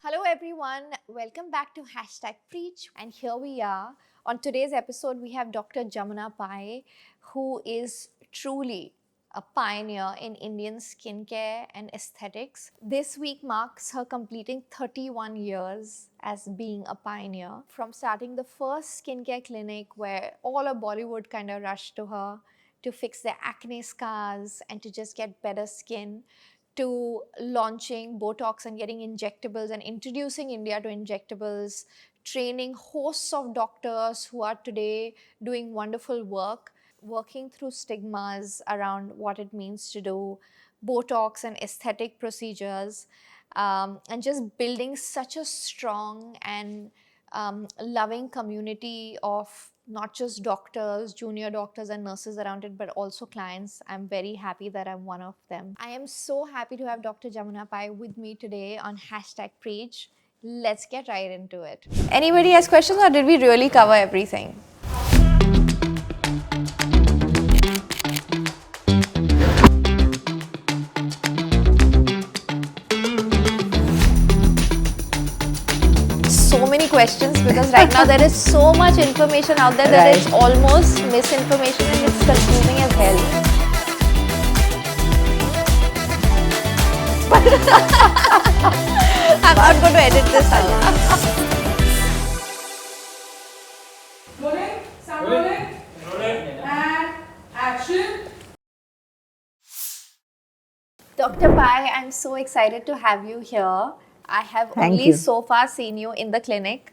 Hello everyone, welcome back to #Preach. And here we are. On today's episode, we have Dr. Jamuna Pai, who is truly a pioneer in Indian skincare and aesthetics. This week marks her completing 31 years as being a pioneer. From starting the first skincare clinic where all of Bollywood kind of rushed to her to fix their acne scars and to just get better skin, to launching Botox and getting injectables and introducing India to injectables, training hosts of doctors who are today doing wonderful work, working through stigmas around what it means to do Botox and aesthetic procedures, and just building such a strong and loving community of not just doctors, junior doctors, and nurses around it, but also clients. I'm very happy that I'm one of them. I am so happy to have Dr. Jamuna Pai with me today on #Preach. Let's get right into it. Anybody has questions, or did we really cover everything? So many questions because right now there is so much information out there that it's almost misinformation and it's confusing as hell. I'm not going to edit this out. Rolling, sound rolling, and action. Dr. Pai, I'm so excited to have you here. I have only so far seen you in the clinic,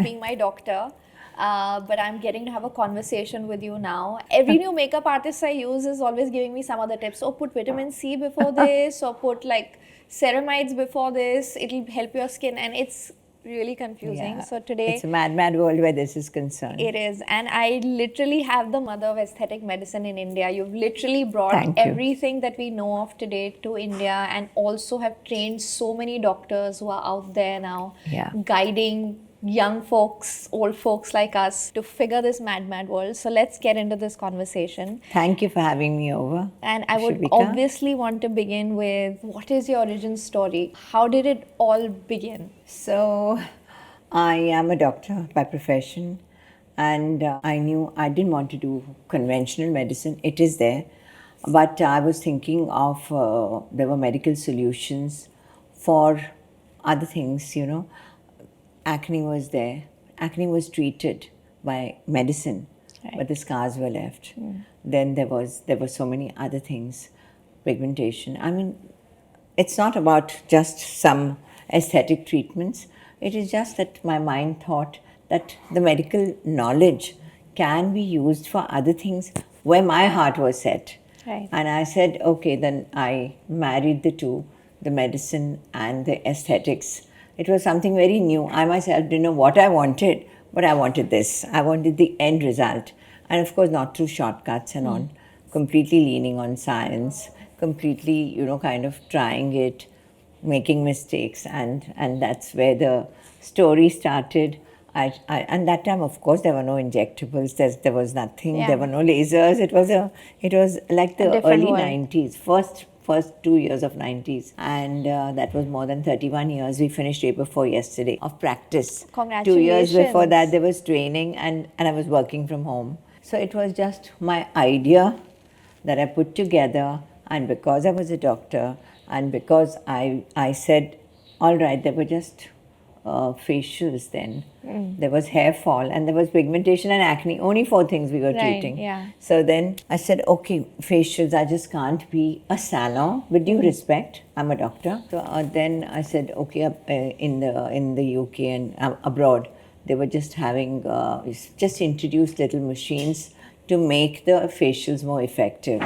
being my doctor. But I'm getting to have a conversation with you now. Every new makeup artist I use is always giving me some other tips. Oh, put vitamin C before this, or put like ceramides before this. It'll help your skin, and it's really confusing. Yeah, So today it's a mad world where this is concerned. it is, and I literally have the mother of aesthetic medicine in India. You've literally brought everything that we know of today to India, and also have trained so many doctors who are out there now, guiding young folks, old folks like us to figure this mad world. So let's get into this conversation. Thank you for having me over. And I would Shubhika. obviously want to begin with, what is your origin story? How did it all begin? So, I am a doctor by profession, and I knew I didn't want to do conventional medicine. It is there, but I was thinking of there were medical solutions for other things, Acne was there. Acne was treated by medicine, but the scars were left. Then there were so many other things, pigmentation. I mean, it's not about just some aesthetic treatments. It is just that my mind thought that the medical knowledge can be used for other things where my heart was set. And I said, okay, then I married the two, the medicine and the aesthetics. It was something very new. I myself didn't know what I wanted, but I wanted this. I wanted the end result. And of course, not through shortcuts and on, completely leaning on science, completely, kind of trying it, making mistakes. And that's where the story started. And that time, of course, there were no injectables. There was nothing. There were no lasers. It was like the early 90s, first 2 years of 90s, and that was more than 31 years. We finished day before yesterday of practice. Congratulations. 2 years before that there was training, and I was working from home. So it was just my idea that I put together, and because I was a doctor, and because I said, all right, there were just facials then. There was hair fall, and there was pigmentation and acne. Only 4 things we were treating. So then I said, okay, facials, I just can't be a salon. With due respect, I'm a doctor. So then I said, okay, in the UK and abroad, they were just having just introduced little machines to make the facials more effective.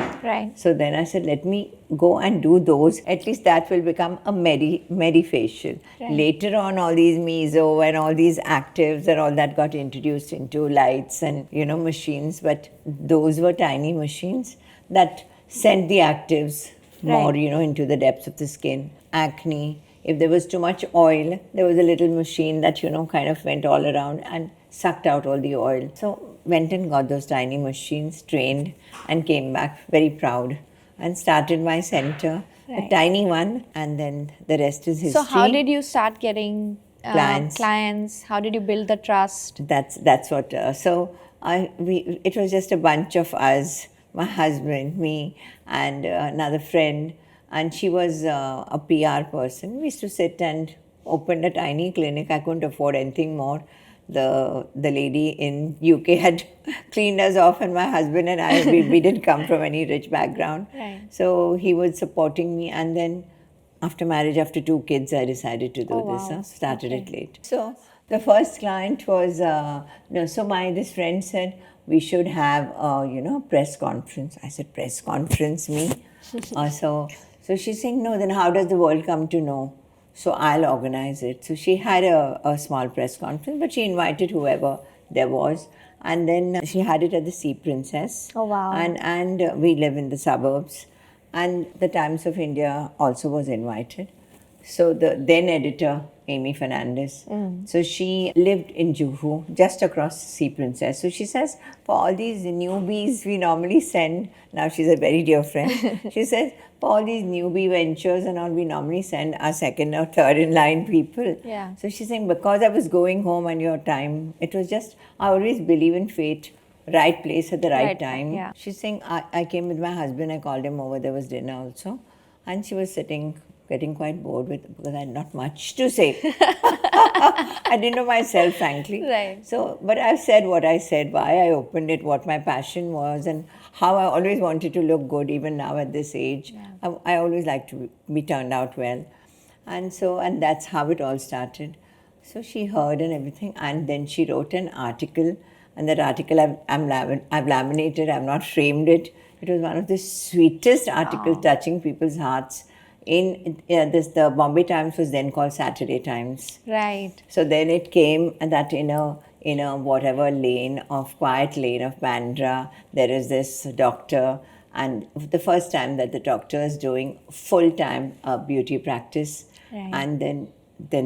So then I said, let me go and do those. At least that will become a medi facial. Later on, all these meso and all these actives and all that got introduced into lights and, machines. But those were tiny machines that sent the actives more, into the depths of the skin. Acne, if there was too much oil, there was a little machine that, kind of went all around and sucked out all the oil. So went and got those tiny machines, trained, and came back very proud and started my center a Right. tiny one, and then the rest is history. So how did you start getting Clients. clients? How did you build the trust? That's what. So it was just a bunch of us, my husband, me, and another friend, and she was a PR person. We used to sit and open a tiny clinic. I couldn't afford anything more. The lady in UK had cleaned us off, and my husband and I we didn't come from any rich background. Right. So he was supporting me, and then after marriage, after 2 kids, I decided to do Oh, this. wow. Started it late. So the first client was no. So my this friend said we should have press conference. I said press conference me. So she's saying no. Then how does the world come to know? So I'll organize it. So she had a small press conference, but she invited whoever there was. And then she had it at the Sea Princess. Oh, wow. And we live in the suburbs. And the Times of India also was invited. So the then editor, Amy Fernandez, so she lived in Juhu, just across Sea Princess. So she says, for all these newbies, we normally send, now she's a very dear friend, she says, for all these newbie ventures and all, we normally send our second or third in line people. Yeah. So she's saying, because I was going home on your time, it was just, I always believe in fate. Right place at the right time. Yeah. She's saying, I came with my husband, I called him over, there was dinner also. And she was sitting, getting quite bored because I had not much to say. I didn't know myself, frankly. Right. So, but I've said what I said, why I opened it, what my passion was, and how I always wanted to look good, even now at this age. Yeah. I always like to be turned out well. And that's how it all started. So she heard and everything, and then she wrote an article. And that article I've laminated, I've not framed it. It was one of the sweetest articles touching people's hearts. The Bombay Times was then called Saturday Times. Right. So then it came that in a whatever quiet lane of Bandra, there is this doctor, and the first time that the doctor is doing full-time beauty practice. Right. And then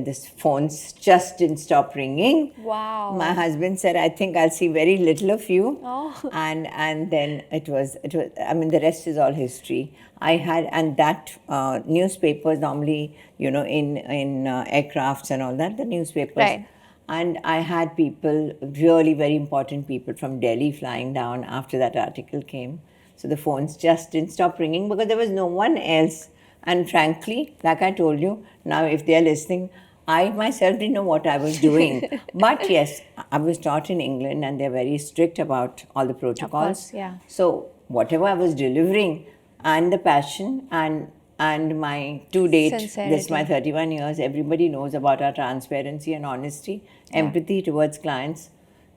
the phones just didn't stop ringing. Wow. My husband said, I think I'll see very little of you. Oh. And then it was, I mean, the rest is all history. And that newspapers normally, in aircrafts and all that, the newspapers. Right. And I had people, really very important people from Delhi flying down after that article came. So the phones just didn't stop ringing because there was no one else. And frankly, like I told you, now if they're listening, I myself didn't know what I was doing. But yes, I was taught in England and they're very strict about all the protocols. Of course, yeah. So whatever I was delivering and the passion and my to date, Sincerity. this is my 31 years, everybody knows about our transparency and honesty, empathy towards clients,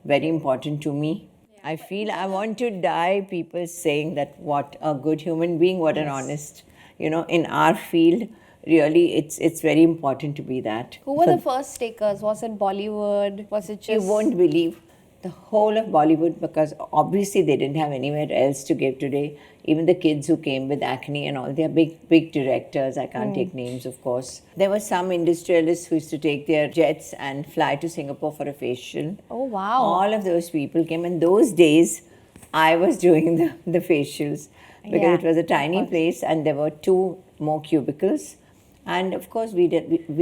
very important to me. I feel I want to die people saying that what a good human being, what an honest, in our field, really it's very important to be that. Who were the first takers? Was it Bollywood? Was it just... You won't believe the whole of Bollywood, because obviously they didn't have anywhere else to give today. Even the kids who came with acne and all, they're big directors. I can't take names, of course. There were some industrialists who used to take their jets and fly to Singapore for a facial. Oh, wow. All of those people came. In those days, I was doing the facials because it was a tiny place and there were 2 more cubicles. And of course, we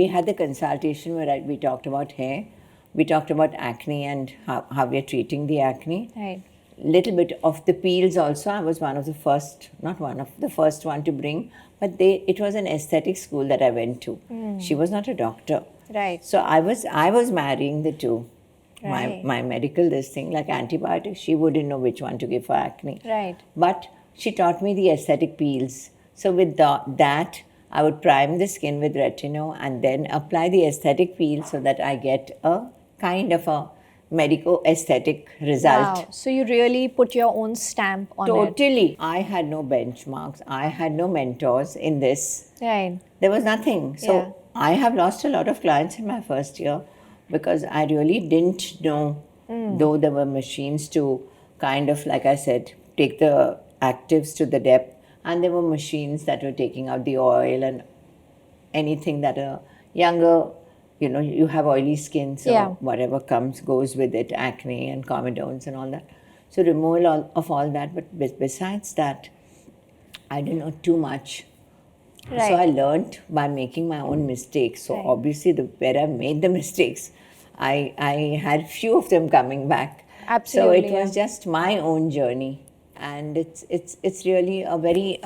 had the consultation where we talked about hair. We talked about acne and how we are treating the acne. Right. Little bit of the peels also. I was one of the first, not one of the first one to bring, but it was an aesthetic school that I went to. She was not a doctor. Right. So I was marrying the two. Right. My medical, this thing, like antibiotics, she wouldn't know which one to give for acne. Right. But she taught me the aesthetic peels. So with that, I would prime the skin with retinol and then apply the aesthetic peel so that I get a kind of a medico-aesthetic result. Wow. So you really put your own stamp on it. Totally. I had no benchmarks. I had no mentors in this. Right. There was nothing. So I have lost a lot of clients in my first year because I really didn't know, though there were machines to kind of, like I said, take the actives to the depth. And there were machines that were taking out the oil and anything that a younger, you have oily skin, so whatever goes with it, acne and comedones and all that. So removal of all that. But besides that, I didn't know too much. So I learned by making my own mistakes. So Right. obviously, where I made the mistakes, I had few of them coming back. So it Absolutely, was just my own journey, and it's really a very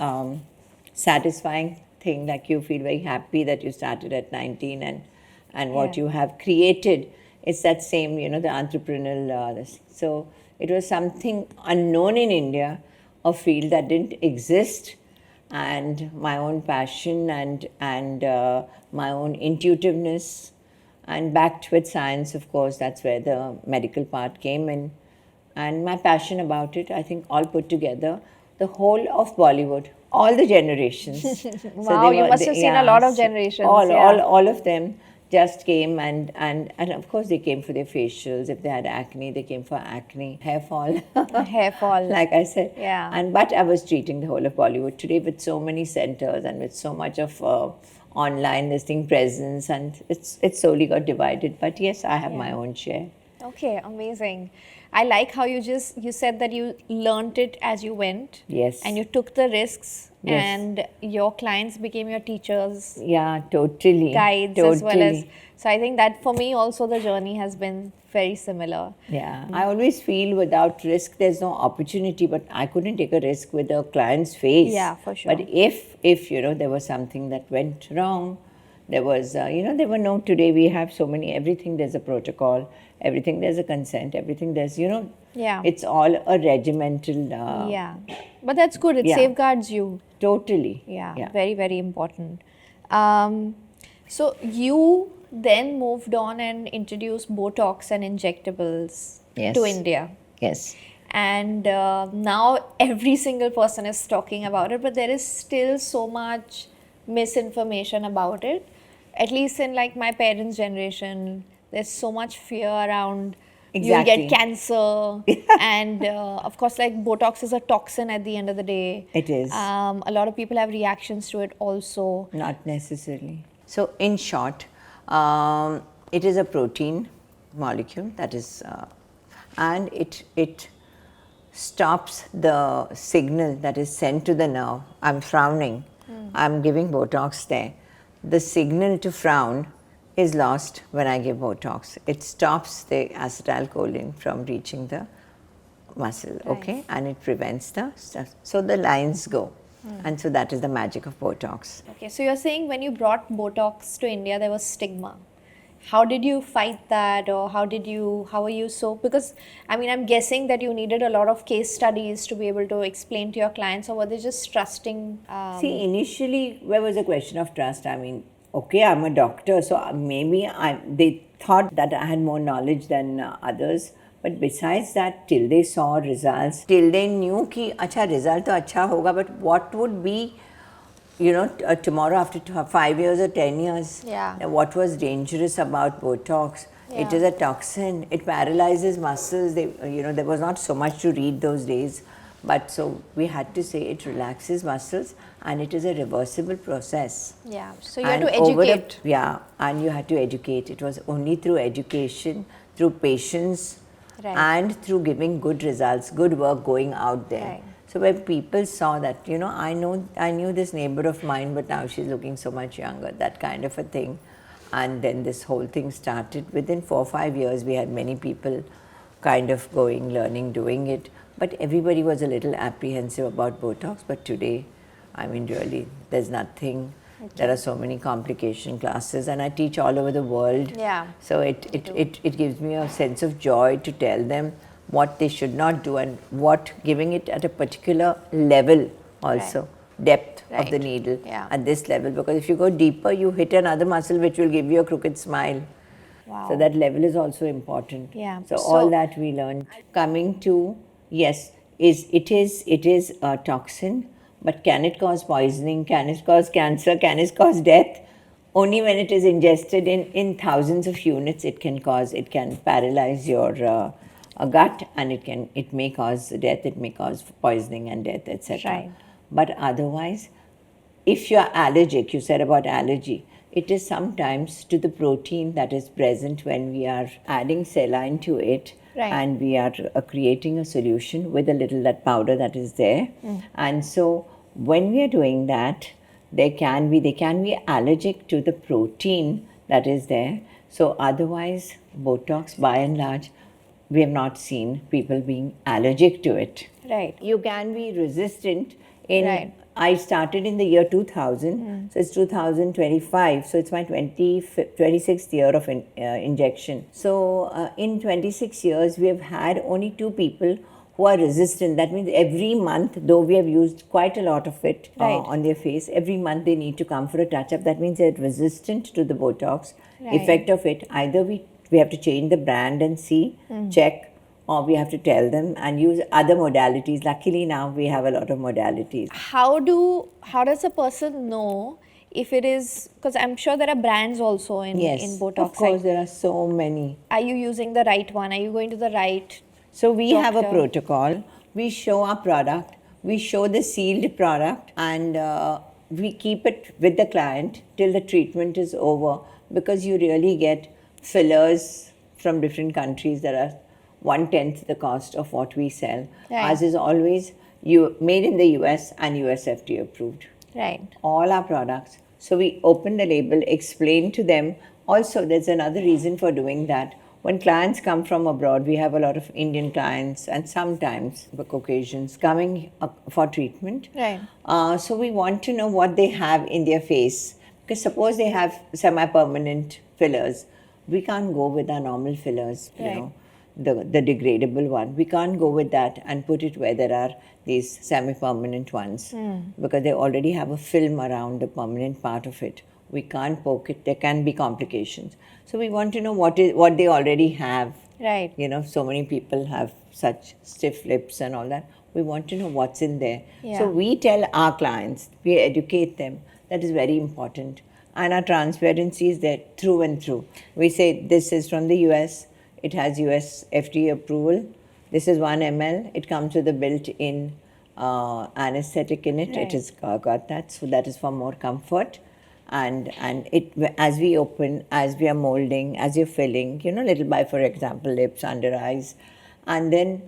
satisfying thing. Like you feel very happy that you started at 19, and what Yeah. you have created. It's that same, the entrepreneurial. So it was something unknown in India, a field that didn't exist, and my own passion and my own intuitiveness, and backed with science, of course. That's where the medical part came in, and my passion about it. I think all put together, the whole of Bollywood, all the generations. Wow, you must have seen a lot of generations. Yeah. All of them just came, and of course they came for their facials. If they had acne, they came for acne, hair fall. Hair fall. Like I said. Yeah. But I was treating the whole of Bollywood today with so many centers and with so much of online listing presence, and it's slowly got divided. But yes, I have my own share. Okay, amazing. I like how you said that you learnt it as you went. Yes. And you took the risks, Yes. and your clients became your teachers, Yeah, totally. guides, totally. as well as. So I think that for me also the journey has been very similar. Yeah, I always feel without risk there's no opportunity, but I couldn't take a risk with a client's face. Yeah, for sure. But if there was something that went wrong, there was there were no. Today we have so many. Everything there's a protocol. Everything there's a consent. Everything there's Yeah. It's all a regimental. Yeah. But that's good. It yeah. safeguards you. Totally. Yeah. Very, very important. So you then moved on and introduced Botox and injectables Yes. to India. Yes. And now every single person is talking about it, but there is still so much misinformation about it. At least in like my parents' generation, there's so much fear around you'll Exactly. get cancer. And of course, like Botox is a toxin at the end of the day. It is. A lot of people have reactions to it also. Not necessarily. So, in short, it is a protein molecule that is, and it stops the signal that is sent to the nerve. I'm frowning. I'm giving Botox there. The signal to frown is lost when I give Botox. It stops the acetylcholine from reaching the muscle, okay, and it prevents the stuff. So the lines go, and so that is the magic of Botox. Okay, so you're saying when you brought Botox to India, there was stigma. How did you fight that, or how were you so, because I mean, I'm guessing that you needed a lot of case studies to be able to explain to your clients, or were they just trusting? See, initially, where was a question of trust? I mean, okay, I'm a doctor, so maybe they thought that I had more knowledge than others. But besides that, till they saw results, till they knew कि अच्छा result तो अच्छा होगा, but what would be, tomorrow after 5 years or 10 years? Yeah. What was dangerous about Botox? It Yeah. is a toxin. It paralyzes muscles. There was not so much to read those days, but so we had to say it relaxes muscles, and it is a reversible process. Yeah, so you had to over educate. and you had to educate. It was only through education, through patience, Right. and through giving good results, good work going out there. Right. So when people saw that, I knew this neighbor of mine, but now she's looking so much younger, that kind of a thing. And then this whole thing started. Within 4 or 5 years, we had many people kind of going, learning, doing it. But everybody was a little apprehensive about Botox. But today, I mean, really, there's nothing. There are so many complication classes, and I teach all over the world. Yeah, So it gives me a sense of joy to tell them what they should not do, and what giving it at a particular level also. Depth of the Right. needle Yeah. at this level, because if you go deeper, you hit another muscle which will give you a crooked smile. Wow. So that level is also important. Yeah. So, So- all that we learned. Coming to, yes, it is a toxin, but can it cause poisoning? Can it cause cancer? Can it cause death? Only when it is ingested in thousands of units, it can paralyze your gut, and it may cause death. It may cause poisoning and death, etc. Right. But otherwise, if you're allergic, you said about allergy, it is sometimes to the protein that is present when we are adding saline to it, Right. and we are creating a solution with a little that powder that is there. And so when we are doing that, they can be allergic to the protein that is there. So otherwise, Botox, by and large, we have not seen people being allergic to it. Right. You can be resistant in. Right. I started in the year 2000, so it's 2025, so it's my 26th year of injection. So in 26 years, we have had only 2 people who are resistant. That means every month, though we have used quite a lot of it Right. on their face, every month they need to come for a touch-up. That means they're resistant to the Botox Right. effect of it. Either we have to change the brand and see, check, or we have to tell them and use other modalities. Luckily now we have a lot of modalities. How does a person know if it is, because I'm sure there are brands also in Botox. Of course, there are so many. Are you using the right one? Are you going to the right? So we have a Doctor. protocol. We show our product. We show the sealed product, and we keep it with the client till the treatment is over, because you really get fillers from different countries that are 1/10 the cost of what we sell. Right. Ours is always made in the US and US FDA approved. Right. All our products. So we open the label, explain to them. Also, there's another reason for doing that. When clients come from abroad, we have a lot of Indian clients and sometimes the Caucasians coming for treatment. Right. So we want to know what they have in their face. Because suppose they have semi-permanent fillers, we can't go with our normal fillers, you Right. know, the degradable one. We can't go with that and put it where there are these semi-permanent ones, because they already have a film around the permanent part of it. We can't poke it. There can be complications. So we want to know what they already have. Right. You know, so many people have such stiff lips and all that. We want to know what's in there. Yeah. So we tell our clients, we educate them. That is very important. And our transparency is there through and through. We say this is from the US. It has US FDA approval. This is 1 ml. It comes with a built-in anesthetic in it. Right. It has got that. So that is for more comfort. And it, as we open, as we are molding, as you're filling, you know, little by, for example, lips, under eyes, and then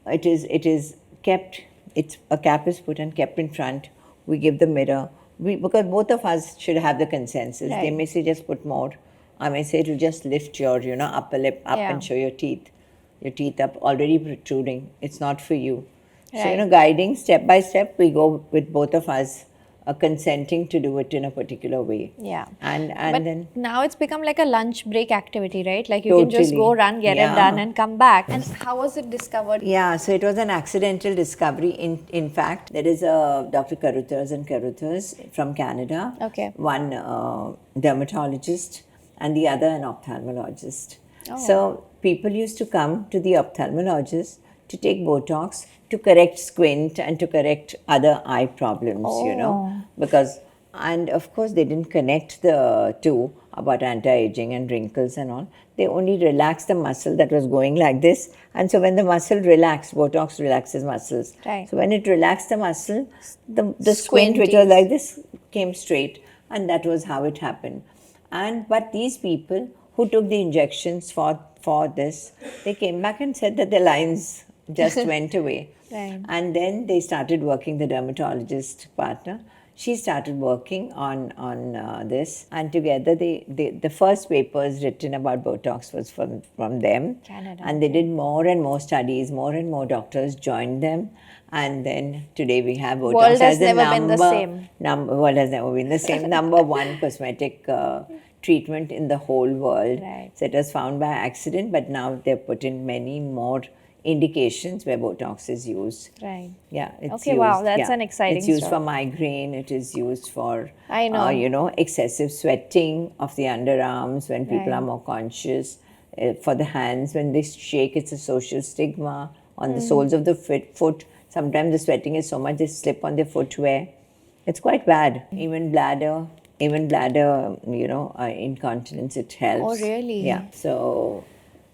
it is kept. It's a cap is put and kept in front. We give the mirror. Because both of us should have the consensus. Right. They may say just put more. I may say to just lift your, you know, upper lip up Yeah. and show your teeth. Your teeth up already protruding. It's not for you. So, you Right. know, guiding step by step, we go with both of us consenting to do it in a particular way. Yeah. And But then now it's become like a lunch break activity, right? Like you can just Totally. go run, get it Yeah. done, and come back. And how was it discovered? yeah, so it was an accidental discovery. In fact, there is a Dr. Caruthers and Caruthers from Canada. Okay. One dermatologist and the other an ophthalmologist. Oh. So people used to come to the ophthalmologist to take Botox to correct squint and to correct other eye problems, you know, because, and of course they didn't connect the two about anti-aging and wrinkles and all. They only relaxed the muscle that was going like this. And so when the muscle relaxed, Botox relaxes muscles. Right. So when it relaxed the muscle, the squint, which was like this, came straight. And that was how it happened. But these people who took the injections for this, they came back and said that their lines just went away. Right. And then they started working, the dermatologist partner. She started working on this, and together the first papers written about Botox was from them. Canada, And they did more and more studies, more and more doctors joined them. And then today we have Botox World has as the never been the same. World has never been the same. Number one cosmetic treatment in the whole world. Right. So it was found by accident, but now they've put in many more indications where Botox is used. Right. Yeah, it's Okay, used. wow, that's yeah. an exciting It's used story. for migraine. It is used for, I know. you know, excessive sweating of the underarms when people Right. are more conscious. For the hands, when they shake, it's a social stigma. On Hmm. the soles of the foot, sometimes the sweating is so much they slip on their footwear. It's quite bad. Even bladder, you know, incontinence, it helps. Oh, really? Yeah. So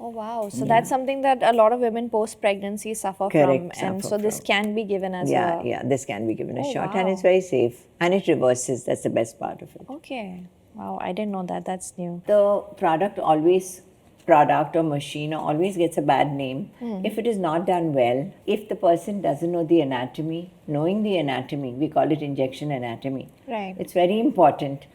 Oh, wow. So that's something that a lot of women post-pregnancy suffer Correct, from. And suffer so this from. can be given as yeah, this can be given a Oh, shot, and wow. it's very safe, and it reverses. That's the best part of it. Okay. Wow, I didn't know that. That's new. The product always product or machine always gets a bad name if it is not done well. If the person doesn't know the anatomy, knowing the anatomy, we call it injection anatomy. Right. It's very important.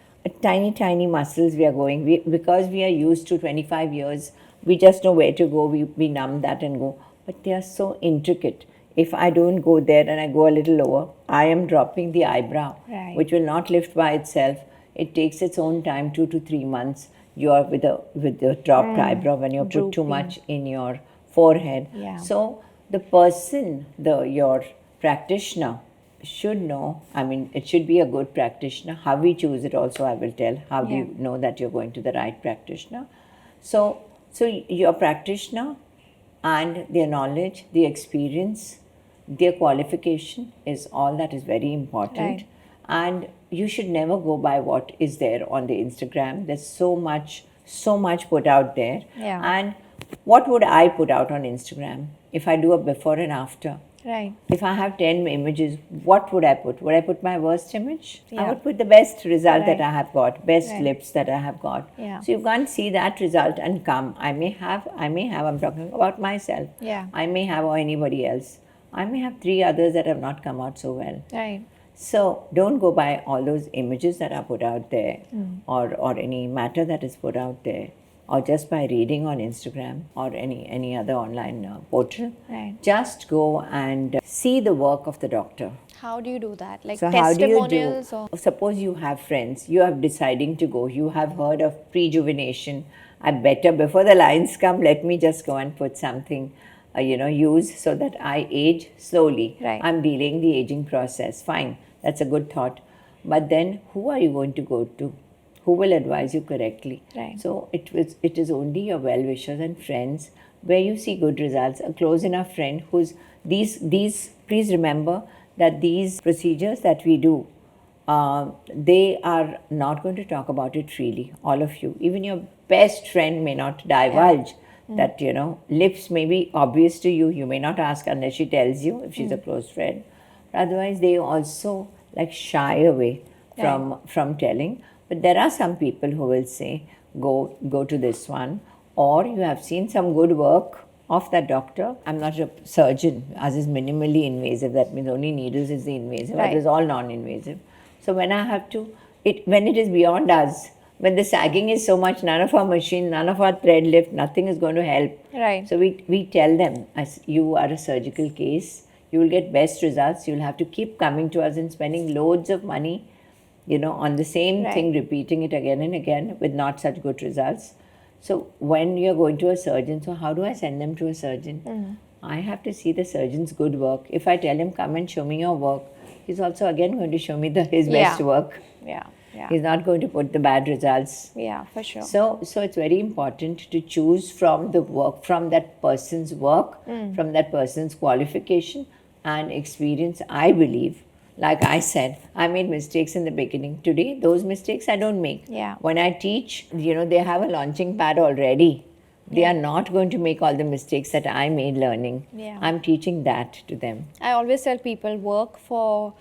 Tiny muscles we are going, because we are used to 25 years, we just know where to go, we numb that and go. But they are so intricate. If I don't go there and I go a little lower, I am dropping the eyebrow, Right. which will not lift by itself. It takes its own time, 2 to 3 months. You're with the dropped eyebrow when you put too Drooping. much in your forehead. Yeah. So the person, your practitioner, should know. I mean, it should be a good practitioner. How we choose it also, I will tell. How do you know that you're going to the right practitioner? So your practitioner and their knowledge, the experience, their qualification is all that is very important. Right. And you should never go by what is there on the Instagram. There's so much put out there. Yeah. And what would I put out on Instagram if I do a before and after? Right. If I have 10 images, what would I put? Would I put my worst image? Yeah. I would put the best result that Right. I have got, best Right. lips that I have got. Yeah. So you can't see that result and come. I may have, I'm talking about myself. Yeah. I may have, or anybody else. I may have 3 others that have not come out so well. Right. So don't go by all those images that are put out there, or any matter that is put out there, or just by reading on Instagram or any other online portal. Right. Just go and see the work of the doctor. How do you do that? Like So how do you testimonials do? or Suppose you have friends, you are deciding to go, you have heard of prejuvenation. I better, before the lines come, let me just go and put something, use so that I age slowly. Right. I'm delaying the aging process. Fine, that's a good thought. But then who are you going to go to? Who will advise you correctly? Right. So it is only your well-wishers and friends where you see good results. A close enough friend who's these. Please remember that these procedures that we do, they are not going to talk about it freely. All of you, even your best friend may not divulge that. Lips may be obvious to you. You may not ask unless she tells you if she's a close friend. Otherwise, they also like shy away from telling. But there are some people who will say, go to this one, or you have seen some good work of that doctor. I'm not a surgeon. Ours is minimally invasive. That means only needles is the invasive. Right. It is all non-invasive. So when I have to, when it is beyond us, when the sagging is so much, none of our machine, none of our thread lift, nothing is going to help. Right. So we tell them, as you are a surgical case, you will get best results. You'll have to keep coming to us and spending loads of money, on the same Right. thing, repeating it again and again with not such good results. So when you're going to a surgeon, so how do I send them to a surgeon? I have to see the surgeon's good work. If I tell him, come and show me your work, he's also again going to show me his best work. Yeah. Yeah. He's not going to put the bad results. Yeah, for sure. So it's very important to choose from the work, from that person's work, from that person's qualification and experience. I believe, like I said, I made mistakes in the beginning. Today, those mistakes I don't make. Yeah. When I teach, they have a launching pad already. They are not going to make all the mistakes that I made learning. Yeah. I'm teaching that to them. I always tell people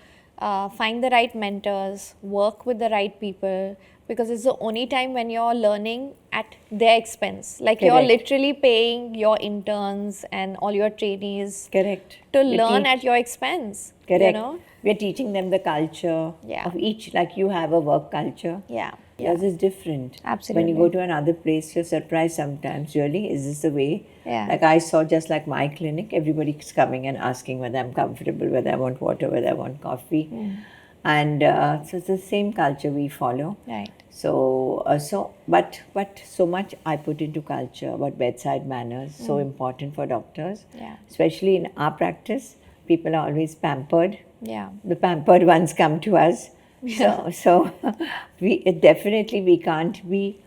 find the right mentors, work with the right people, because it's the only time when you're learning at their expense. Like you're Correct. literally paying your interns and all your trainees Correct. to We learn teach- at your expense. Correct. You know? We're teaching them the culture Yeah. of each, like you have a work culture. Yeah. Yours is different. Absolutely. When you go to another place, you're surprised sometimes. Really, is this the way? Yeah. Like I saw, just like my clinic, everybody's coming and asking whether I'm comfortable, whether I want water, whether I want coffee, and so it's the same culture we follow. Right. But so much I put into culture about bedside manners. So important for doctors, Yeah. especially in our practice. People are always pampered. Yeah. The pampered ones come to us. So we can't be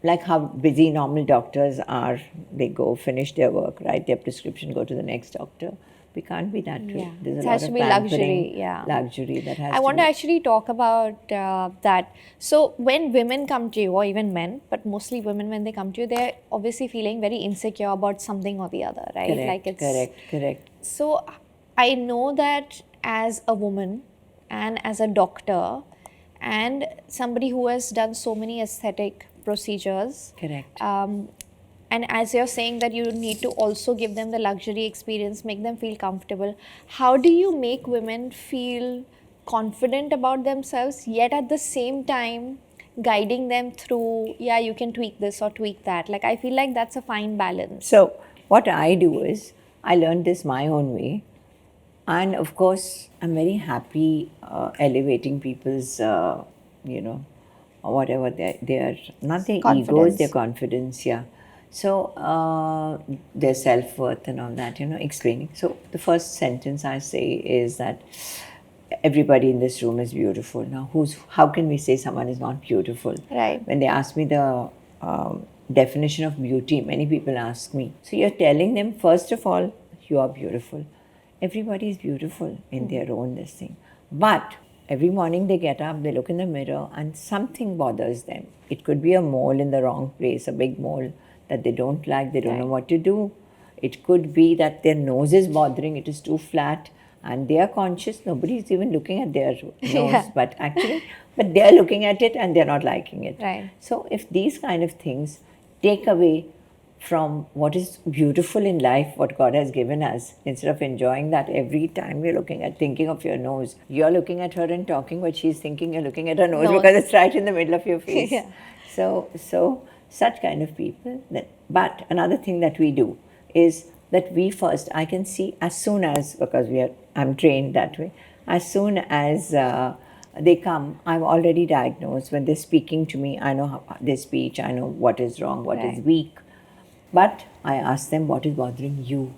like how busy normal doctors are. They go finish their work, write their prescription, go to the next doctor. We can't be that way. Yeah. There's It a lot has of to be pampering, luxury, yeah. luxury that has I want to to be. actually talk about that. So when women come to you, or even men, but mostly women, when they come to you, they're obviously feeling very insecure about something or the other, right? Correct. So I know that as a woman and as a doctor and somebody who has done so many aesthetic procedures, Correct. And as you're saying that you need to also give them the luxury experience, make them feel comfortable, how do you make women feel confident about themselves, yet at the same time guiding them through, yeah, you can tweak this or tweak that? Like, I feel like that's a fine balance. So what I do is, I learned this my own way. And of course, I'm very happy elevating people's, whatever their not their egos, Confidence. their confidence, yeah. So their self-worth and all that, explaining. So the first sentence I say is that everybody in this room is beautiful. Now, how can we say someone is not beautiful? Right. When they ask me the definition of beauty, many people ask me. So you're telling them, first of all, you are beautiful. Everybody is beautiful in their own this thing. But every morning they get up, they look in the mirror, and something bothers them. It could be a mole in the wrong place, a big mole that they don't like, they don't know what to do. It could be that their nose is bothering, it is too flat, and they are conscious, nobody is even looking at their nose, but they are looking at it and they're not liking it. Right. So if these kind of things take away from what is beautiful in life, what God has given us, instead of enjoying that every time you're thinking of your nose, you're looking at her and talking what she's thinking, you're looking at her nose because it's right in the middle of your face. Yeah. So such kind of people. But another thing that we do is that we first, I can see as soon as, because I'm trained that way, as soon as they come, I'm already diagnosed. When they're speaking to me, I know how their speech, I know what is wrong, what is weak. But I ask them, what is bothering you?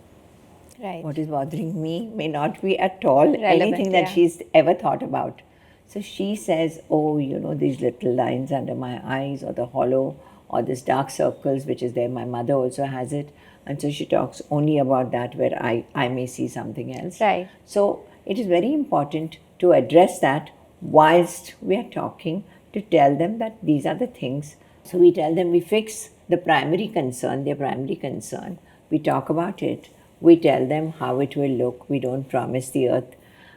Right. What is bothering me may not be at all anything that yeah. she's ever thought about. So she says, oh, these little lines under my eyes, or the hollow, or this dark circles, which is there. My mother also has it. And so she talks only about that, where I may see something else. Right. So it is very important to address that whilst we are talking, to tell them that these are the things. So we tell them, we fix the primary concern, their primary concern. We talk about it. We tell them how it will look. We don't promise the earth.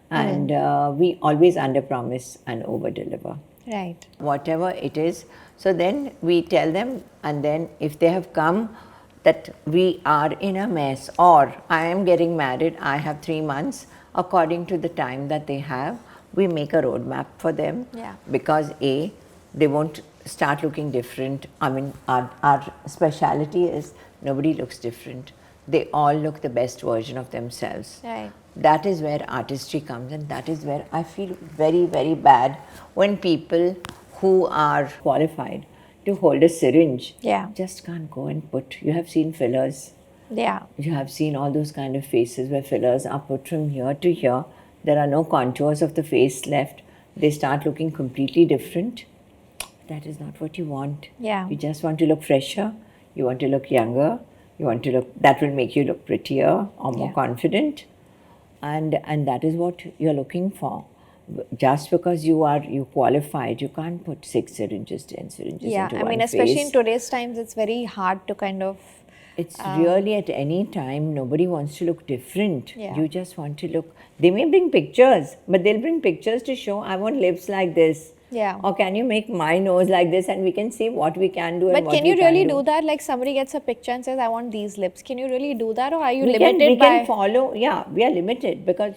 And we always under-promise and over-deliver. Right. Whatever it is. So then we tell them, and then if they have come that we are in a mess, or I am getting married, I have 3 months, according to the time that they have, we make a roadmap for them. Yeah. Because A, they won't start looking different. I mean, our speciality is nobody looks different. They all look the best version of themselves. Right. That is where artistry comes, and that is where I feel very, very bad when people who are qualified to hold a syringe just can't go and put. You have seen fillers. Yeah. You have seen all those kind of faces where fillers are put from here to here. There are no contours of the face left. They start looking completely different. That is not what you want. Yeah. You just want to look fresher. You want to look younger. You want to look, that will make you look prettier or more confident. And that is what you're looking for. Just because you qualified, you can't put 6 syringes, 10 syringes into one face. Yeah, I mean, especially in today's times, it's very hard to kind of... It's really at any time, nobody wants to look different. Yeah. You just want to look... They may bring pictures, but they'll bring pictures to show, I want lips like this. Yeah. Or can you make my nose like this, and we can see what we can do and But what can we you really can't do that? Like somebody gets a picture and says, I want these lips. Can you really do that, or are you we limited can follow, we are limited because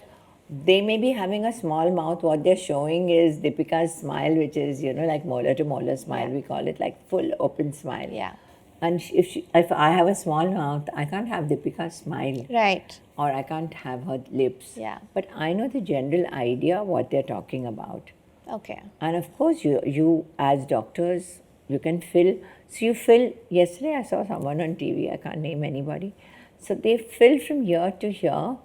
they may be having a small mouth. What they're showing is Deepika's smile, which is, like molar to molar smile. We call it like full open smile. Yeah. And if I have a small mouth, I can't have Deepika's smile. Right. Or I can't have her lips. Yeah. But I know the general idea what they're talking about. Okay. And of course, you as doctors, you can fill. So you fill. Yesterday I saw someone on TV, I can't name anybody. So they fill from here to here.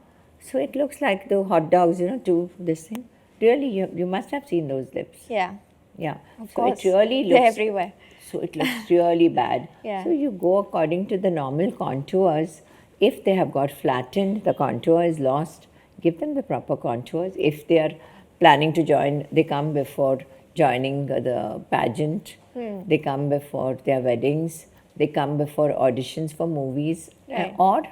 So it looks like the hot dogs, to this thing. Really, you must have seen those lips. Yeah. Yeah. Of so course. it really looks... They're everywhere. So it looks really bad. Yeah. So you go according to the normal contours. If they have got flattened, the contour is lost, give them the proper contours. If they are planning to join, they come before joining the pageant. They come before their weddings. They come before auditions for movies. Right. Or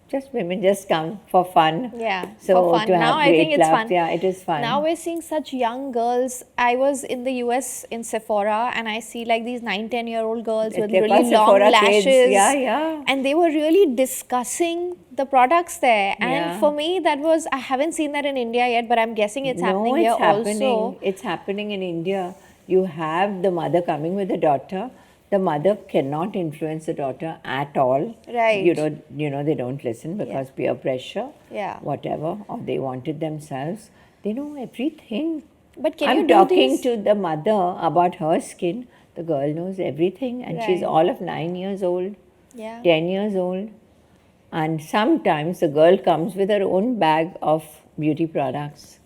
just women just come for fun. Yeah, So for fun. to have Now I great think it's laughs, fun. yeah, it is fun. Now we're seeing such young girls. I was in the US in Sephora and I see like these 9-10-year-old girls with They're really called long Sephora lashes. kids. Yeah, yeah. And they were really discussing the products there. And Yeah. for me, that was, I haven't seen that in India yet, but I'm guessing it's No, happening it's here happening. also. It's happening in India. You have the mother coming with the daughter. The mother cannot influence the daughter at all. Right. They don't listen because peer pressure, Yeah. whatever, or they want it themselves. They know everything. But can I'm you do talking these? to the mother about her skin. The girl knows everything, and she's Right. all of 9 years old, Yeah. 10 years old. And sometimes the girl comes with her own bag of beauty products.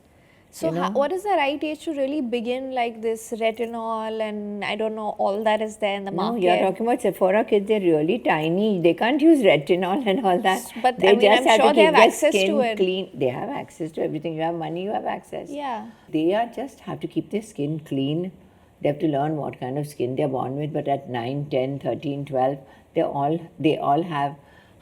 So what is the right age to really begin like this retinol and I don't know, all that is there in the No, market? you're talking about Sephora kids. They're really tiny. They can't use retinol and all that. But, they I mean, just I'm have sure to they keep have their access to skin it. clean. They have access to everything. You have money, you have access. Yeah. They are just have to keep their skin clean. They have to learn what kind of skin they're born with. But at 9, 10, 13, 12, they all have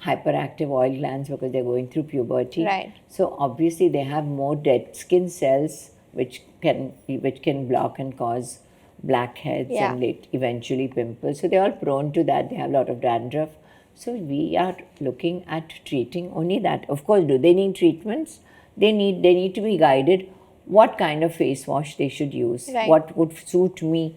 hyperactive oil glands because they're going through puberty. Right. So obviously they have more dead skin cells which can block and cause blackheads Yeah. and eventually pimples. So they're all prone to that. They have a lot of dandruff. So we are looking at treating only that. Of course, do they need treatments? They need to be guided what kind of face wash they should use. Right. What would suit me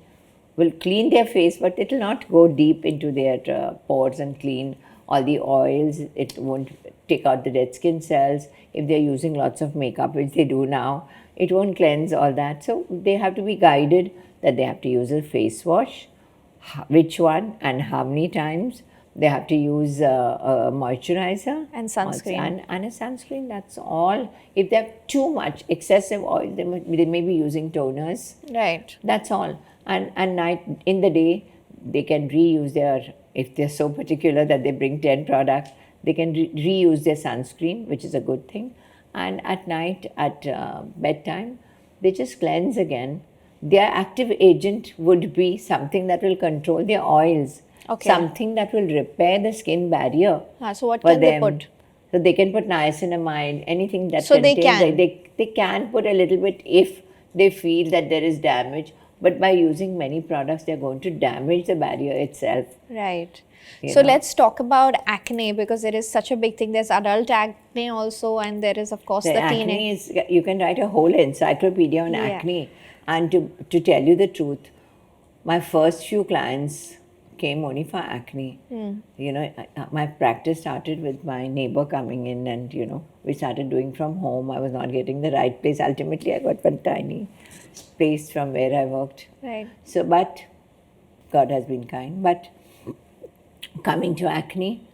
will clean their face, but it will not go deep into their pores and clean all the oils. It won't take out the dead skin cells. If they're using lots of makeup, which they do now, it won't cleanse all that. So they have to be guided that they have to use a face wash, which one and how many times. They have to use a moisturizer And sunscreen. and a sunscreen. That's all. If they have too much excessive oil, they may be using toners. Right. That's all. And night in the day, they can reuse their, if they're so particular that they bring 10 products, they can reuse their sunscreen, which is a good thing. And at night, at bedtime, they just cleanse again. Their active agent would be something that will control their oils, Okay. something that will repair the skin barrier. So what for can they them. put? So they can put niacinamide, anything that So they contains. can. They can put a little bit if they feel that there is damage. But by using many products, they're going to damage the barrier itself. Right. You So know. let's talk about acne because it is such a big thing. There's adult acne also, and there is of course The the acne teenage. is, you can write a whole encyclopedia on Yeah. acne. And to tell you the truth, my first few clients came only for acne. My practice started with my neighbor coming in and, we started doing from home. I was not getting the right place. Ultimately, I got one tiny place from where I worked. Right. So, but God has been kind. But coming to acne,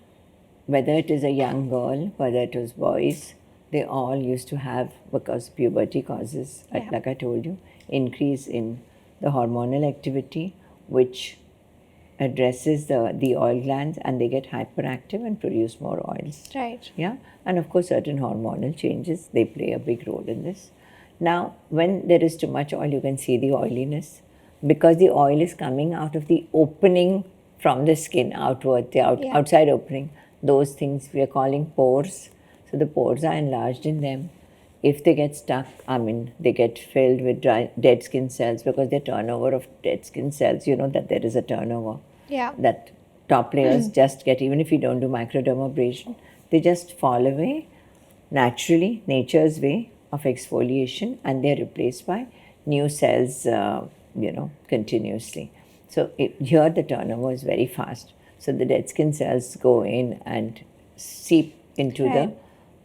whether it is a young girl, whether it was boys, they all used to have, because puberty causes, like I told you, increase in the hormonal activity, which addresses the oil glands, and they get hyperactive and produce more oils. Right. Yeah, and of course certain hormonal changes, they play a big role in this. Now, when there is too much oil, you can see the oiliness because the oil is coming out of the opening from the skin outward, the outside opening. Those things we are calling pores. So the pores are enlarged in them. If they get stuck, they get filled with dead skin cells because the turnover of dead skin cells, you know that there is a turnover. Yeah. That top layers just get, even if you don't do microdermabrasion, they just fall away naturally, nature's way of exfoliation, and they're replaced by new cells, continuously. So here the turnover is very fast. So the dead skin cells go in and seep into the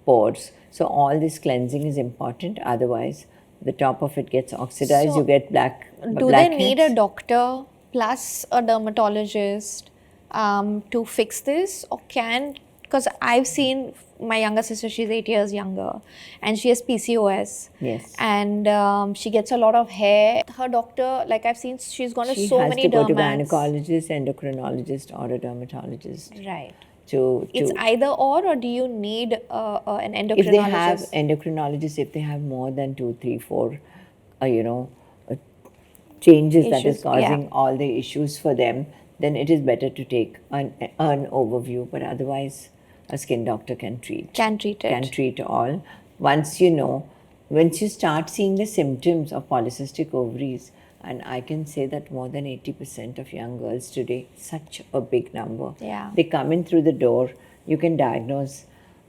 pores. So all this cleansing is important. Otherwise, the top of it gets oxidized. So you get black. Do they need a doctor plus a dermatologist to fix this, or can? Because I've seen my younger sister, she's 8 years younger, and she has PCOS. Yes. And she gets a lot of hair. Her doctor, like I've seen, she's gone to She so has many to go to dermats. gynecologist, endocrinologist, or a dermatologist. Right. It's either or do you need an endocrinologist? If they have endocrinologists, if they have more than 2, 3, 4, changes that is causing all the issues for them, then it is better to take an overview. But otherwise, a skin doctor can treat. Can treat it. Can treat all. Once you start seeing the symptoms of polycystic ovaries, and I can say that more than 80% of young girls today, such a big number, Yeah. they come in through the door, you can diagnose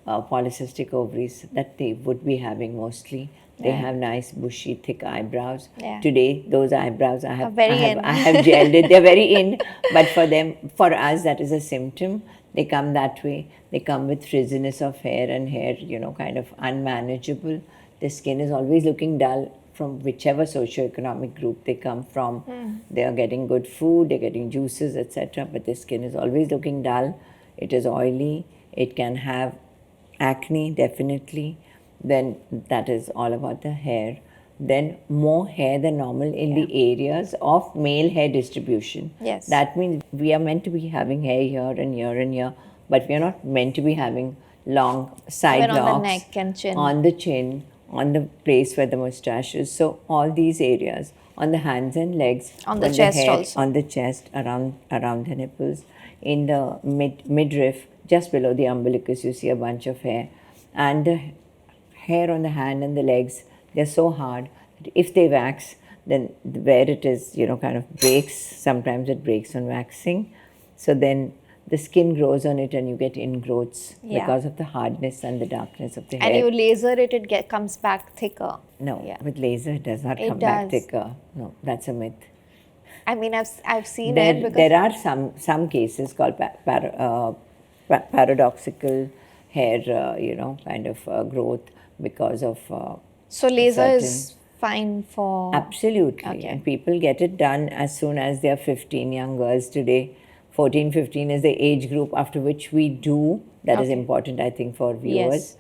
polycystic ovaries that they would be having mostly. They Right. have nice, bushy, thick eyebrows. Yeah. Today, those eyebrows I have, very in. I have gelled it. They're very in, but for us, that is a symptom. They come that way. They come with frizziness of hair and hair, kind of unmanageable. The skin is always looking dull from whichever socioeconomic group they come from. They are getting good food, they're getting juices, etc. But the skin is always looking dull. It is oily. It can have acne, definitely. Then that is all about the hair. Then more hair than normal in the areas of male hair distribution. Yes. That means we are meant to be having hair here and here and here, but we are not meant to be having long side Even on the locks neck and chin. on the chin, on the place where the mustache is. So all these areas, on the hands and legs, On the when chest hair, also. on the chest, around the nipples, in the midriff, just below the umbilicus, you see a bunch of hair, and the hair on the hand and the legs, they're so hard that if they wax, then where it is, kind of breaks. Sometimes it breaks on waxing. So then the skin grows on it and you get ingrowths because of the hardness and the darkness of the hair. And you laser it, it comes back thicker. No, Yeah. with laser it does not It come back does. thicker. No, that's a myth. I mean, I've seen it because There are some cases called paradoxical hair, growth because of so laser certain- is fine for Absolutely. Okay. And people get it done as soon as they're 15. Young girls today, 14, 15 is the age group after which we do. That is Okay. important, I think, for viewers. Yes.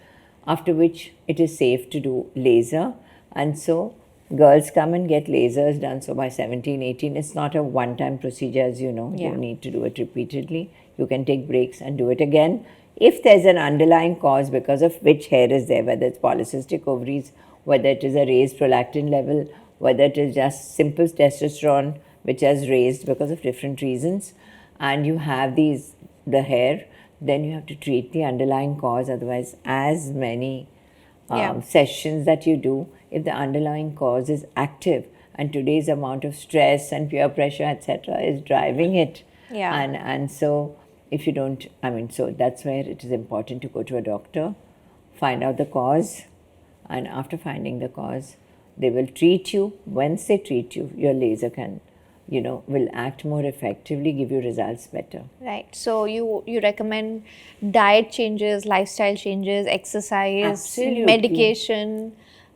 After which it is safe to do laser. And so girls come and get lasers done. So by 17, 18, it's not a one-time procedure, as you know. Yeah. You need to do it repeatedly. You can take breaks and do it again. If there's an underlying cause because of which hair is there, whether it's polycystic ovaries, whether it is a raised prolactin level, whether it is just simple testosterone which has raised because of different reasons, and you have the hair, then you have to treat the underlying cause. Otherwise, as many sessions that you do, if the underlying cause is active and today's amount of stress and peer pressure, etc., is driving it, Yeah. and so if you don't, so that's where it is important to go to a doctor, find out the cause, and after finding the cause, they will treat you. Once they treat you, your laser can, will act more effectively, give you results better. right. So you recommend diet changes, lifestyle changes, exercise, Absolutely. medication,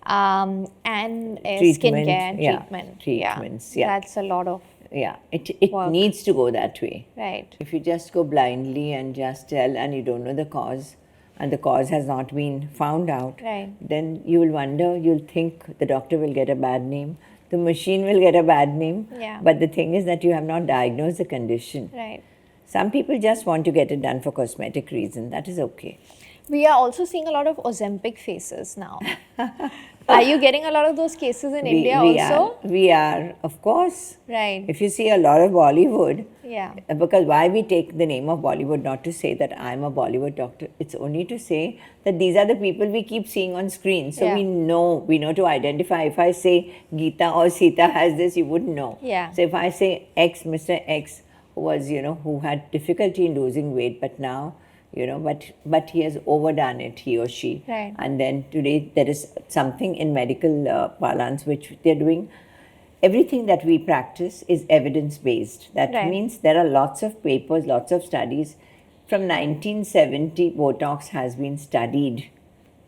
and Treatment, skincare and yeah, treatment. treatments, yeah. That's a lot of Yeah, it Work. needs to go that way. right. If you just go blindly and just tell and you don't know the cause, and the cause has not been found out, Right. then you will wonder, you'll think the doctor will get a bad name, the machine will get a bad name. Yeah. But the thing is that you have not diagnosed the condition. Right. Some people just want to get it done for cosmetic reason. That is okay. We are also seeing a lot of Ozempic faces now. Are you getting a lot of those cases in India also? We are, of course. Right. If you see a lot of Bollywood, Yeah. because why we take the name of Bollywood, not to say that I'm a Bollywood doctor, it's only to say that these are the people we keep seeing on screen. So Yeah. we know to identify. If I say Geeta or Sita has this, you wouldn't know. Yeah. So if I say X, Mr. X, who was, who had difficulty in losing weight, but now, but he has overdone it, he or she. Right. And then today there is something in medical parlance which they're doing. Everything that we practice is evidence-based. That Right. means there are lots of papers, lots of studies. From 1970, Botox has been studied.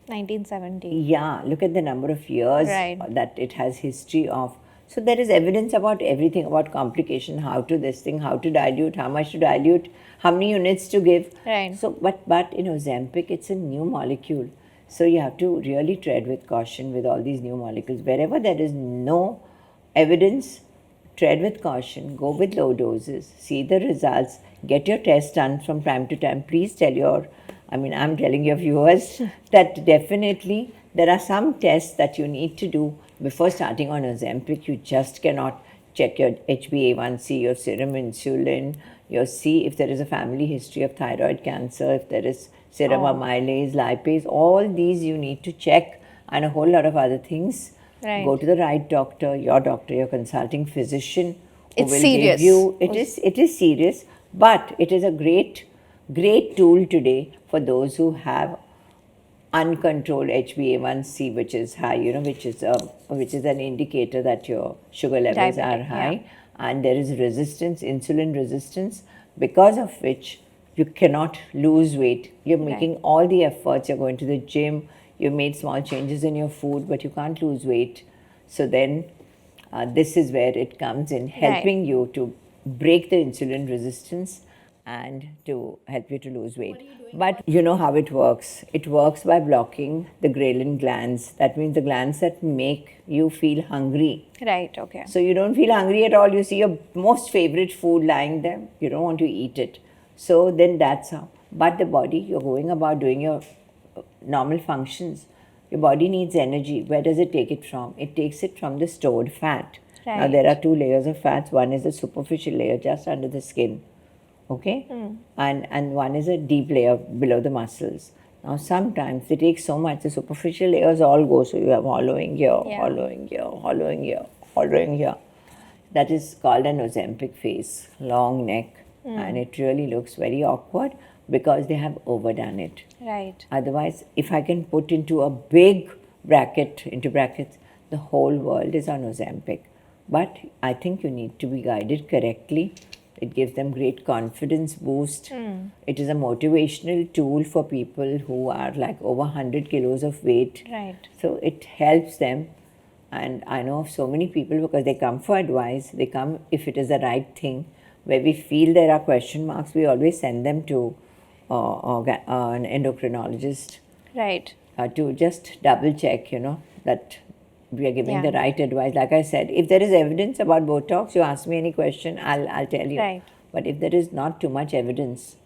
1970. Yeah, look at the number of years Right. that it has history of. So there is evidence about everything, about complication, how to this thing, how to dilute, how much to dilute, how many units to give. Right. So, but in Ozempic, it's a new molecule. So you have to really tread with caution with all these new molecules. Wherever there is no evidence, tread with caution, go with low doses, see the results, get your tests done from time to time. Please tell I'm telling your viewers that definitely there are some tests that you need to do before starting on Ozempic. You just cannot check your HbA1c, your serum insulin, You see if there is a family history of thyroid cancer, if there is serum amylase, lipase, all these you need to check, and a whole lot of other things. Right. Go to the right doctor, your consulting physician, who It's will serious. give you. It is serious, but it is a great tool today for those who have uncontrolled HbA1c, which is high, which is an indicator that your sugar levels are Diabetic, high, and there is resistance, insulin resistance, because of which you cannot lose weight. You're making all the efforts, you're going to the gym, you made small changes in your food, but you can't lose weight. So then this is where it comes in, helping you to break the insulin resistance and to help you to lose weight. But you know how it works. It works by blocking the ghrelin glands. That means the glands that make you feel hungry. Right, okay. So you don't feel hungry at all. You see your most favorite food lying there. You don't want to eat it. So then that's how. But the body, you're going about doing your normal functions. Your body needs energy. Where does it take it from? It takes it from the stored fat. Now Right. there are two layers of fats. One is the superficial layer just under the skin. Okay? And one is a deep layer below the muscles. Now sometimes they take so much, the superficial layers all go, so you have hollowing here, hollowing here, hollowing here, hollowing here. That is called an Ozempic face, long neck, and it really looks very awkward because they have overdone it. Right. Otherwise, if I can put into a big bracket, into brackets, the whole world is on Ozempic. But I think you need to be guided correctly. It gives them great confidence boost. It is a motivational tool for people who are like over 100 kilos of weight. Right. So it helps them. And I know of so many people, because they come for advice, they come if it is the right thing. Where we feel there are question marks, we always send them to an endocrinologist Right. to just double check, that we are giving the right advice. Like I said, if there is evidence about Botox, you ask me any question, I'll tell you. Right. But if there is not too much evidence,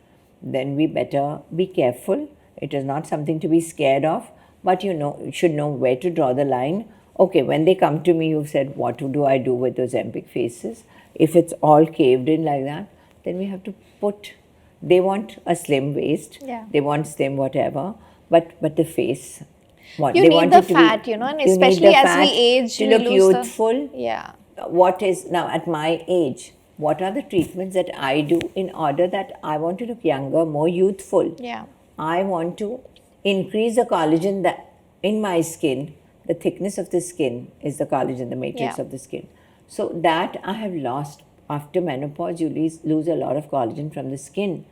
then we better be careful. It is not something to be scared of, but you should know where to draw the line. Okay, when they come to me, you've said, what do I do with those Ozempic faces? If it's all caved in like that, then we have to they want a slim waist, they want slim whatever, but the face, You need the fat, and especially as we age, to we look lose youthful. Yeah. What is now at my age? What are the treatments that I do in order that I want to look younger, more youthful? Yeah. I want to increase the collagen that in my skin. The thickness of the skin is the collagen, the matrix of the skin. So that I have lost. After menopause, you lose a lot of collagen from the skin.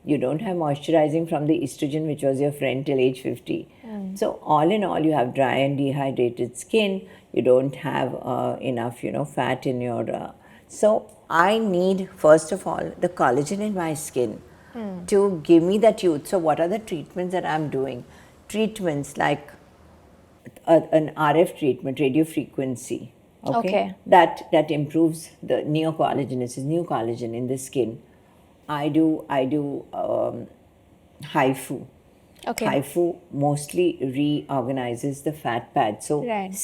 You don't have moisturizing from the estrogen, which was your friend till age 50. So all in all, you have dry and dehydrated skin. You don't have enough, fat in your... So I need, first of all, the collagen in my skin to give me that youth. So what are the treatments that I'm doing? Treatments like an RF treatment, radio frequency. Okay. That improves the neocollagenesis, new collagen in the skin. I do HIFU. Okay. HIFU mostly reorganizes the fat pad. So Right.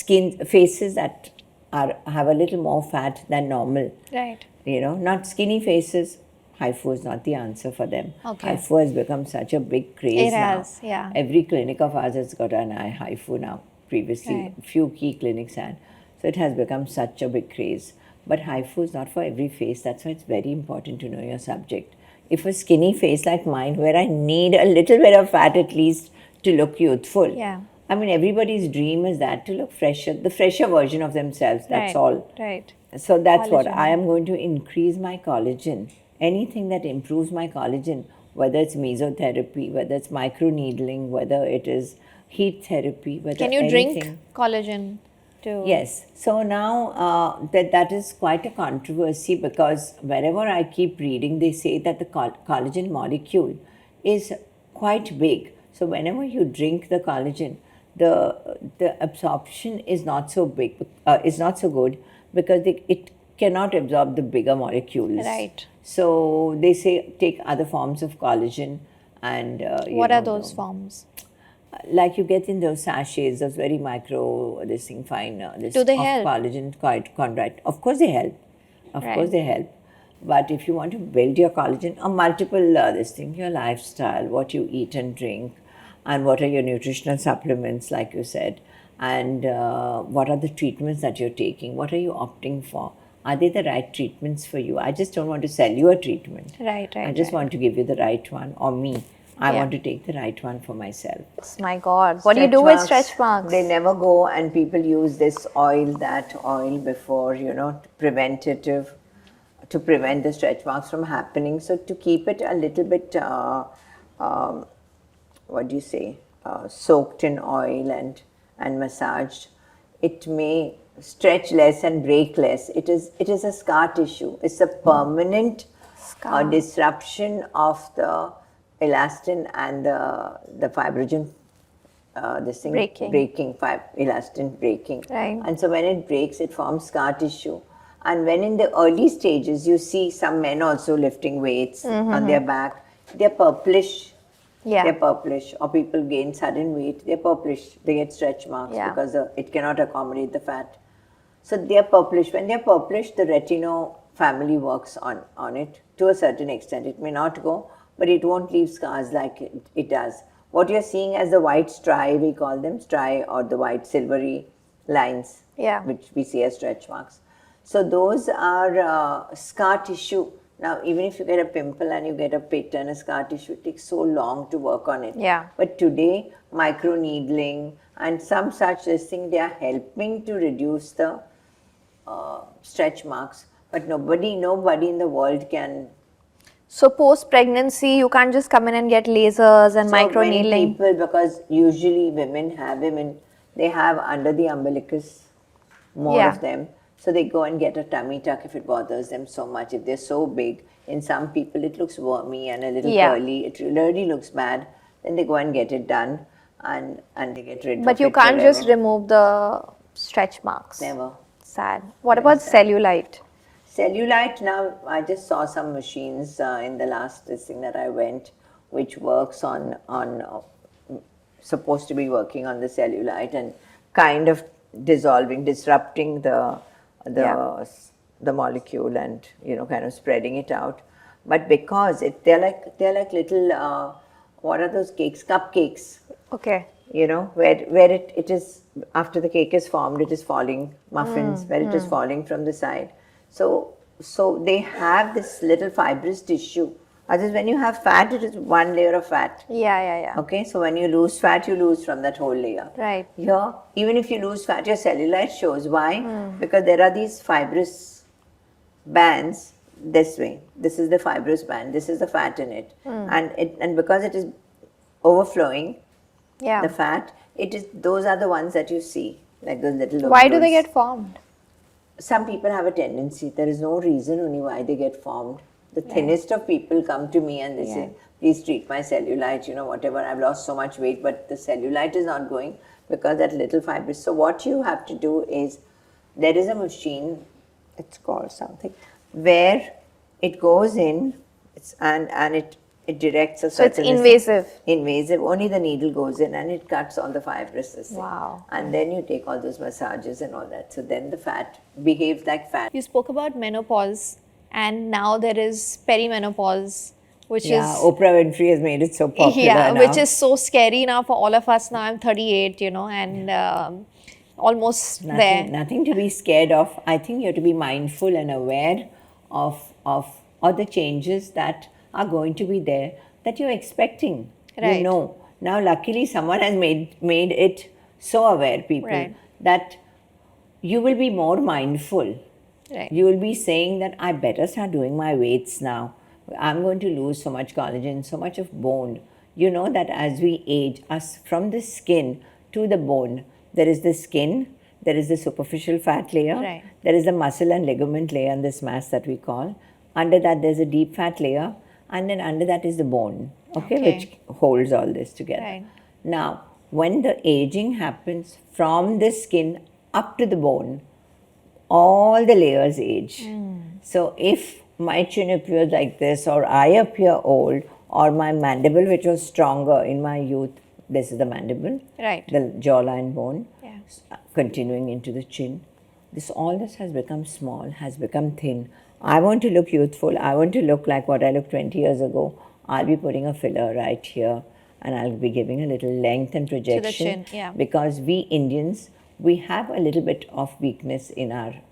faces that have a little more fat than normal. Right. Not skinny faces. HIFU is not the answer for them. Okay. HIFU has become such a big craze It now. has, yeah. Every clinic of ours has got an HIFU now. Previously, few key clinics had. So it has become such a big craze. But HIFU is not for every face. That's why it's very important to know your subject. If a skinny face like mine, where I need a little bit of fat at least to look youthful. Yeah. I mean, everybody's dream is that, to look fresher, the fresher version of themselves. That's Right. all. Right. So that's what Collagen. I am going to increase my collagen. Anything that improves my collagen, whether it's mesotherapy, whether it's microneedling, whether it is heat therapy, whether Can you anything. drink collagen too? Yes. So now that is quite a controversy, because wherever I keep reading, they say that the collagen molecule is quite big. So whenever you drink the collagen, the absorption is not so big, is not so good, because it cannot absorb the bigger molecules. Right. So they say take other forms of collagen, and What are those forms? like you get in those sachets, those very micro, this thing, fine, this Do they of help? collagen, chondrite. Of course they help. Of Right. course they help. But if you want to build your collagen, multiple this thing, your lifestyle, what you eat and drink, and what are your nutritional supplements, like you said, and what are the treatments that you're taking, what are you opting for? Are they the right treatments for you? I just don't want to sell you a treatment. Right. I just want to give you the right one, or me. I Yeah. want to take the right one for myself. My God. What do you do with stretch marks? They never go, and people use this oil, that oil before, preventative, to prevent the stretch marks from happening. So to keep it a little bit, soaked in oil and massaged, it may stretch less and break less. It is a scar tissue. It's a permanent disruption of the elastin and the fibrogen. Elastin breaking. Right. And so when it breaks, it forms scar tissue. And when in the early stages, you see some men also lifting weights on their back, they're purplish. Yeah. They're purplish. Or people gain sudden weight, they're purplish. They get stretch marks because it cannot accommodate the fat. So they're purplish. When they're purplish, the retino family works on it to a certain extent. It may not go, but it won't leave scars like it does. What you're seeing as the white striae, we call them striae, or the white silvery lines, which we see as stretch marks. So those are scar tissue. Now, even if you get a pimple and you get a pit and a scar tissue, it takes so long to work on it. Yeah. But today, microneedling and some such thing, they are helping to reduce the stretch marks. But nobody in the world can. So post-pregnancy, you can't just come in and get lasers and microneedling. Many people, because usually women, they have under the umbilicus more of them. So they go and get a tummy tuck if it bothers them so much. If they're so big, in some people it looks wormy and a little curly. It really looks bad. Then they go and get it done and they get rid of it. But you can't just remove the stretch marks. Never. Sad. What about cellulite? Cellulite, now I just saw some machines in the last thing that I went, which works on supposed to be working on the cellulite and kind of disrupting the molecule and kind of spreading it out. But because they're like little what are those cakes? Cupcakes. Okay. Where it is, after the cake is formed, it is falling, muffins, where it is falling from the side. So they have this little fibrous tissue. Otherwise, when you have fat, it is one layer of fat. Yeah. Okay, so when you lose fat, you lose from that whole layer. Right. Here, even if you lose fat, your cellulite shows. Why? Because there are these fibrous bands this way. This is the fibrous band. This is the fat in it. And because it is overflowing, the fat, those are the ones that you see, like those little. Why do they get formed? Some people have a tendency. There is no reason only why they get formed. The thinnest of people come to me and they say, please treat my cellulite, whatever. I've lost so much weight, but the cellulite is not going because that little fibrous. So what you have to do is, there is a machine, it's called something, where it goes in and it directs a certain... So it's invasive? Invasive. Only the needle goes in and it cuts all the fibrous. Wow. And then you take all those massages and all that. So then the fat behaves like fat. You spoke about menopause, and now there is perimenopause, which is... Oprah Winfrey has made it so popular now. Which is so scary now for all of us. Now I'm 38, and almost there. Nothing to be scared of. I think you have to be mindful and aware of all the changes that are going to be there that you're expecting. Right. Now luckily someone has made it so aware, people, that you will be more mindful. Right. You will be saying that I better start doing my weights now. I'm going to lose so much collagen, so much of bone. You know that as we age, us from the skin to the bone, there is the skin, there is the superficial fat layer, there is the muscle and ligament layer and this mass that we call. Under that, there's a deep fat layer, and then under that is the bone, which holds all this together. Right. Now, when the aging happens from the skin up to the bone, all the layers age. So if my chin appears like this, or I appear old, or my mandible, which was stronger in my youth, this is the mandible, the jawline bone, continuing into the chin. All this has become small, has become thin, I want to look youthful. I want to look like what I looked 20 years ago. I'll be putting a filler right here and I'll be giving a little length and projection chin, yeah. because we Indians, we have a little bit of weakness in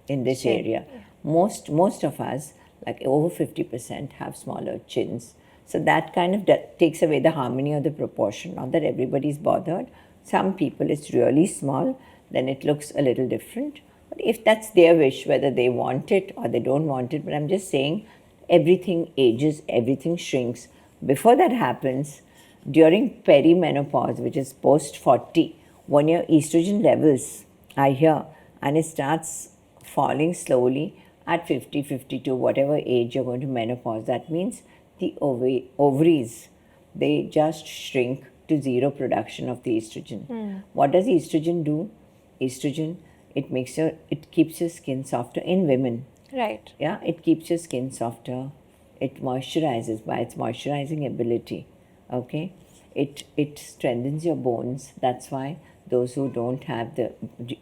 this Chin, area. yeah. Most of us, like over 50%, have smaller chins. So that kind of takes away the harmony of the proportion. Not that everybody's bothered. Some people it's really small, then it looks a little different. But if that's their wish, whether they want it or they don't want it, but I'm just saying everything ages, everything shrinks. Before that happens, during perimenopause, which is post 40, when your estrogen levels are here and it starts falling slowly at 50, 52, whatever age you're going to menopause, that means the ovaries, they just shrink to zero production of the estrogen. What does estrogen do? Estrogen, it keeps your skin softer in women. Right. Yeah, it keeps your skin softer. It moisturizes by its moisturizing ability. Okay, it strengthens your bones. That's why those who don't have the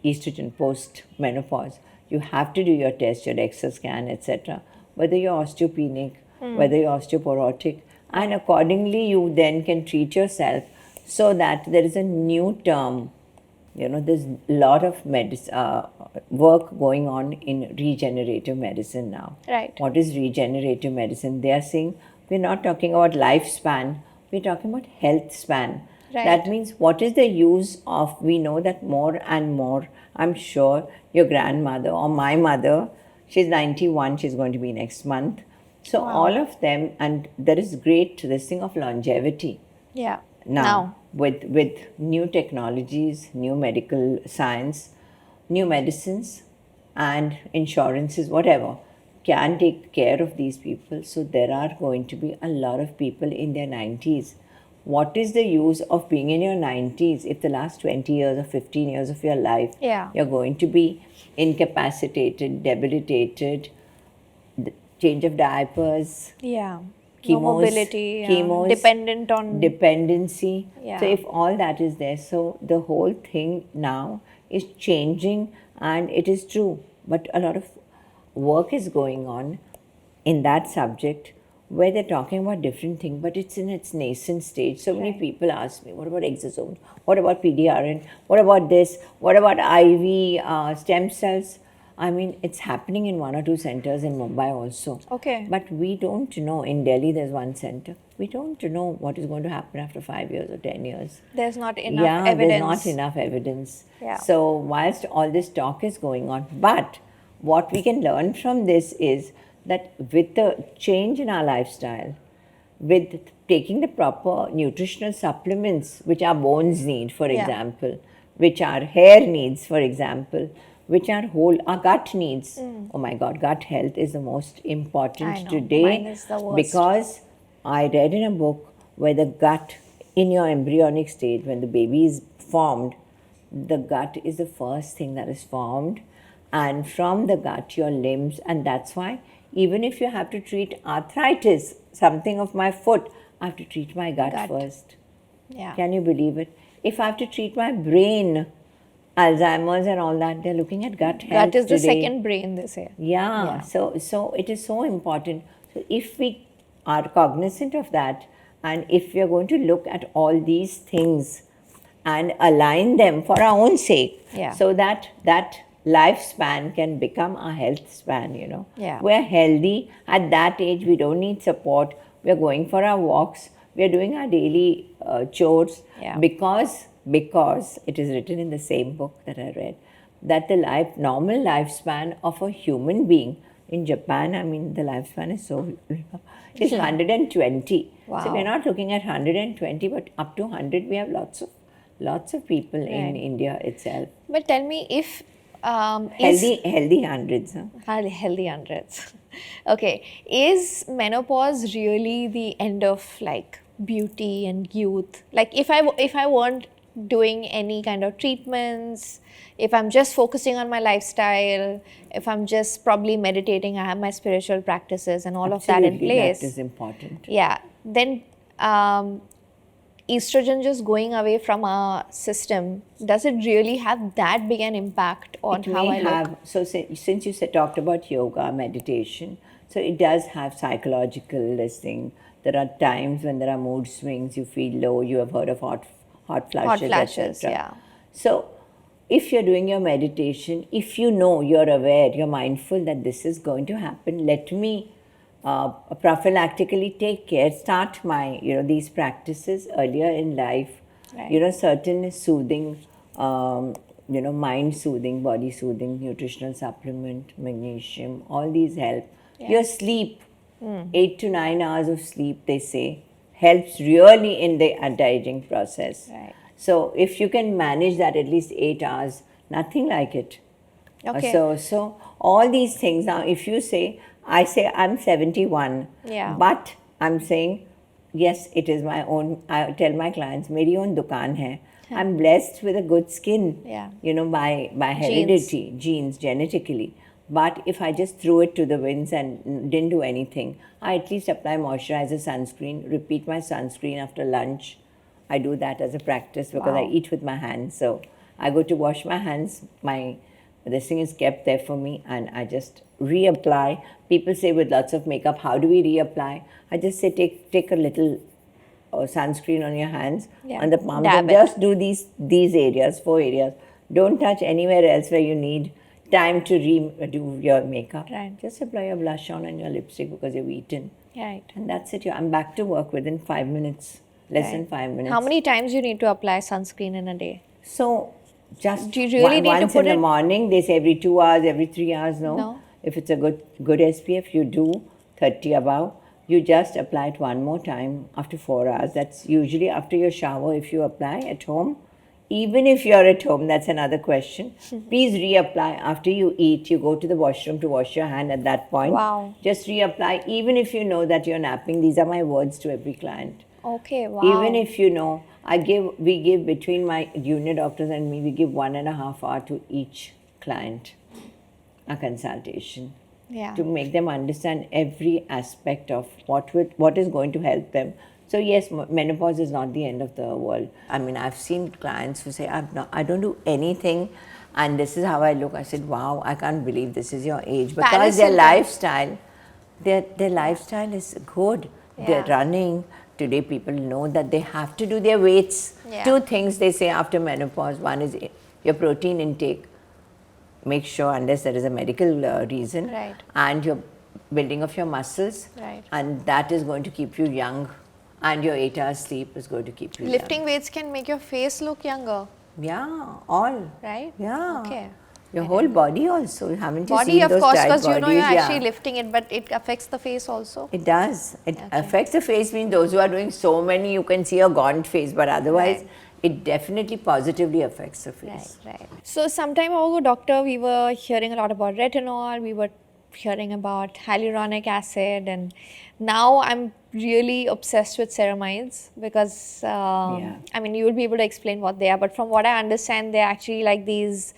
estrogen post menopause, you have to do your test, your DEXA scan, etc. Whether you're osteopenic, whether you're osteoporotic, and accordingly you then can treat yourself so that there is a new term. There's a lot of work going on in regenerative medicine now. Right. What is regenerative medicine? They are saying we're not talking about lifespan, we're talking about health span. Right. That means what is the use of, we know that more and more, I'm sure your grandmother or my mother, she's 91, she's going to be next month. So all of them, and there is great this thing of longevity. Yeah. Now, with new technologies, new medical science, new medicines and insurances, whatever, can take care of these people. So there are going to be a lot of people in their 90s. What is the use of being in your 90s if the last 20 years or 15 years of your life, you're going to be incapacitated, debilitated, change of diapers, Yeah. chemos, No mobility, chemos, dependent on dependency. Yeah. So if all that is there, so the whole thing now is changing, and it is true. But a lot of work is going on in that subject where they're talking about different things, but it's in its nascent stage. So many people ask me, what about exosomes? What about PDRN? What about this? What about IV stem cells? I mean, it's happening in 1 or 2 centers in Mumbai also. Okay. But we don't know. In Delhi, there's one center. We don't know what is going to happen after 5 years or 10 years. There's not enough evidence. There's not enough evidence. Yeah. So whilst all this talk is going on, but what we can learn from this is that with the change in our lifestyle, with taking the proper nutritional supplements which our bones need, for example, which our hair needs, for example, which our gut needs. Oh my God, gut health is the most important today. Mine is the worst. Because I read in a book where the gut, in your embryonic state, when the baby is formed, the gut is the first thing that is formed, and from the gut, your limbs, and that's why even if you have to treat arthritis, something of my foot, I have to treat my gut first. Yeah. Can you believe it? If I have to treat my brain, Alzheimer's and all that, they're looking at gut health. Gut is the today. second brain, they say. Yeah. So it is so important. So if we are cognizant of that, and if we are going to look at all these things and align them for our own sake, so that lifespan can become a health span, Yeah. We're healthy at that age. We don't need support. We're going for our walks. We're doing our daily chores because it is written in the same book that I read that the normal lifespan of a human being in Japan, I mean, the lifespan is is 120. Wow. So we're not looking at 120, but up to 100. We have lots of people in India itself. But tell me if Healthy hundreds. Huh? Healthy hundreds. Okay. Is menopause really the end of like beauty and youth? Like if I weren't doing any kind of treatments, if I'm just focusing on my lifestyle, if I'm just probably meditating, I have my spiritual practices and all of that in place. That is important. Yeah. Then estrogen just going away from our system, does it really have that big an impact on how I look? So since you talked about yoga, meditation, So it does have psychological this thing. There are times when there are mood swings, you feel low, you have heard of hot flashes, flashes, etc. yeah. So if you're doing your meditation, if you know, you're aware, you're mindful that this is going to happen, let me prophylactically take care, start my, these practices earlier in life. Right. Certain soothing, mind soothing, body soothing, nutritional supplement, magnesium, all these help. Your sleep, 8 to 9 hours of sleep, they say, helps really in the anti-aging process. Right. So if you can manage that at least 8 hours, nothing like it. Okay. So all these things. Now, if you say, I say I'm 71, Yeah. but I'm saying, yes, it is my own. I tell my clients, मेरी own दुकान है. I'm blessed with a good skin, Yeah. by heredity, genes, genetically. But if I just threw it to the winds and didn't do anything, I at least apply moisturizer, sunscreen, repeat my sunscreen after lunch. I do that as a practice because I Wow. eat with my hands. So I go to wash my hands. This thing is kept there for me, and I just reapply. People say with lots of makeup, how do we reapply? I just say take a little sunscreen on your hands, Yeah. on the palms, Dab and it. just do these areas, 4 areas. Don't touch anywhere else where you need time to redo your makeup. Right. Just apply your blush on and your lipstick because you've eaten. Right. And that's it. I'm back to work within 5 minutes, less than 5 minutes. How many times you need to apply sunscreen in a day? So just Do you really need to once put in the it- morning. They say every 2 hours, every 3 hours. No. If it's a good SPF, you do 30 above. You just apply it one more time after 4 hours. That's usually after your shower. If you apply at home, even if you're at home, that's another question. Please reapply after you eat. You go to the washroom to wash your hand at that point. Wow. Just reapply, even if you know that you're napping. These are my words to every client. Okay, wow. Even if you know, we give between my junior doctors and me, we give 1.5 hours to each client, a consultation, Yeah. to make them understand every aspect of what is going to help them. So yes, menopause is not the end of the world. I mean, I've seen clients who say, I don't do anything, and this is how I look. I said, wow, I can't believe this is your age. Because Paris their Hilton. lifestyle, their lifestyle is good. They're Yeah. running. Today people know that they have to do their weights. Yeah. 2 things they say after menopause. One is your protein intake. Make sure, unless there is a medical reason, Right. and your building of your muscles, Right. and that is going to keep you young, and your 8 hours sleep is going to keep you Lifting weights can make your face look younger, young. Yeah, all. right? Yeah. Okay. Your whole body also. Haven't you Body, seen of those course, tight because you know bodies? you're Yeah. actually lifting it, but it affects the face also. It does. It affects the face. Means those who are doing so many, you can see a gaunt face, but otherwise, Right. it definitely positively affects the face. Right. So some time ago, doctor, we were hearing a lot about retinol. We were hearing about hyaluronic acid, and now I'm really obsessed with ceramides because Yeah. I mean, you will be able to explain what they are, but from what I understand, they're actually like these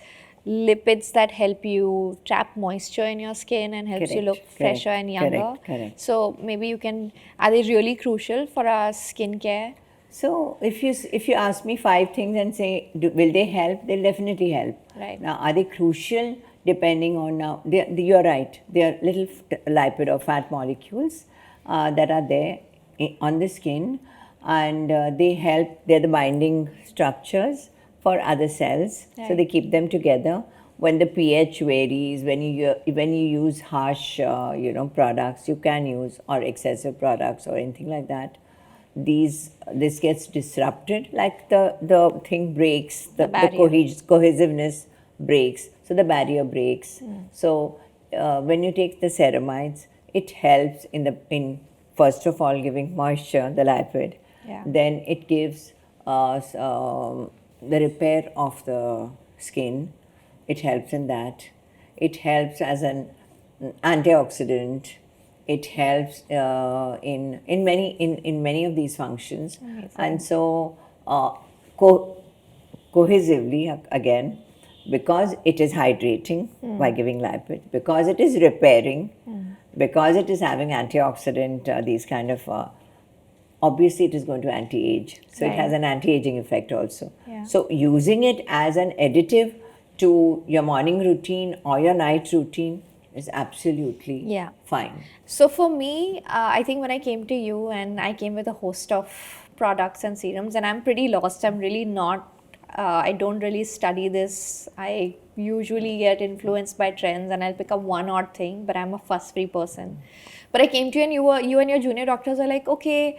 lipids that help you trap moisture in your skin and helps you Correct, look fresher and younger. correct. So maybe you can, are they really crucial for our skincare? So if you ask me 5 things and say, will they help? They'll definitely help. Right. Now, are they crucial? Depending on you're right. They are little lipid or fat molecules that are there on the skin, and they help. They're the binding structures for other cells, so Right. they keep them together. When the pH varies, when you use harsh products, you can use, or excessive products or anything like that. This gets disrupted, like the thing breaks, the barrier. cohesiveness breaks, so the barrier breaks. So when you take the ceramides, it helps in first of all giving moisture, the lipid. Yeah. Then it gives the repair of the skin. It helps in that. It helps as an antioxidant. It helps in many of these functions. And so cohesively, again, because it is hydrating by giving lipid, because it is repairing, because it is having antioxidant, these kind of obviously it is going to anti-age. So it has an anti-aging effect also. Yeah. So using it as an additive to your morning routine or your night routine is absolutely Yeah. fine. So for me, I think when I came to you and I came with a host of products and serums, and I'm pretty lost. I'm really not. I don't really study this. I usually get influenced by trends, and I'll pick up one odd thing. But I'm a fuss-free person. But I came to you, and you and your junior doctors are like, okay,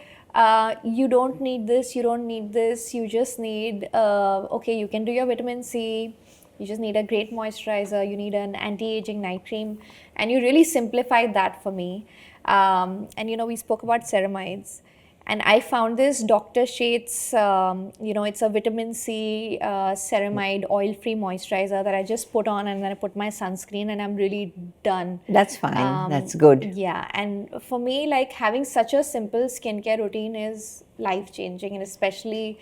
you don't need this. You don't need this. You just need. Okay, you can do your vitamin C. You just need a great moisturizer, you need an anti-aging night cream, and you really simplified that for me. And we spoke about ceramides, and I found this Dr. Shate's, it's a vitamin C ceramide oil-free moisturizer that I just put on, and then I put my sunscreen, and I'm really done. That's fine. That's good. Yeah, and for me, like having such a simple skincare routine is life-changing, and especially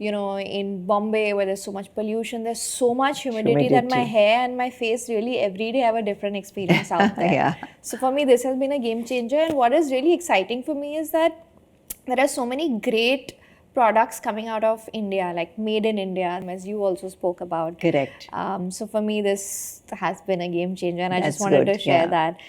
in Bombay where there's so much pollution, there's so much humidity that my hair and my face really every day have a different experience out there. Yeah. So for me, this has been a game changer. And what is really exciting for me is that there are so many great products coming out of India, like made in India, as you also spoke about. Correct. So for me, this has been a game changer, and I That's just wanted good, to share yeah. that.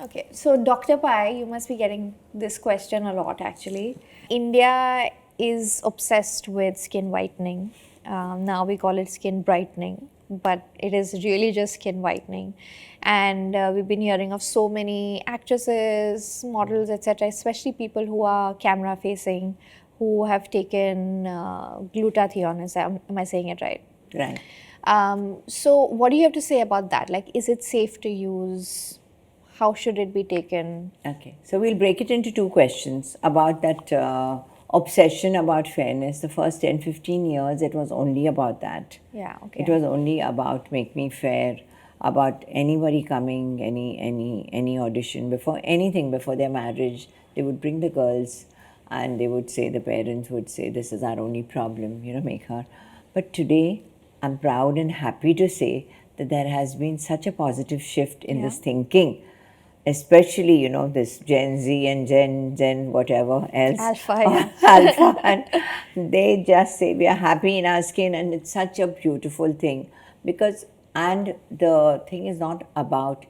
Okay, so Dr. Pai, you must be getting this question a lot actually. India is obsessed with skin whitening. Now we call it skin brightening, but it is really just skin whitening. And we've been hearing of so many actresses, models, etc., especially people who are camera facing, who have taken glutathione. Am I saying it right? Right. So what do you have to say about that? Like, is it safe to use? How should it be taken? Okay. So we'll break it into two questions about that obsession about fairness. The first 10, 15 years, it was only about that. Yeah, okay. It was only about make me fair, about anybody coming, any audition, before their marriage, they would bring the girls and they would say, the parents would say, this is our only problem, make her. But today, I'm proud and happy to say that there has been such a positive shift in this thinking, especially, this Gen Z and Gen whatever else. Alpha, yeah. Alpha. And they just say, we are happy in our skin, and it's such a beautiful thing. And the thing is not about,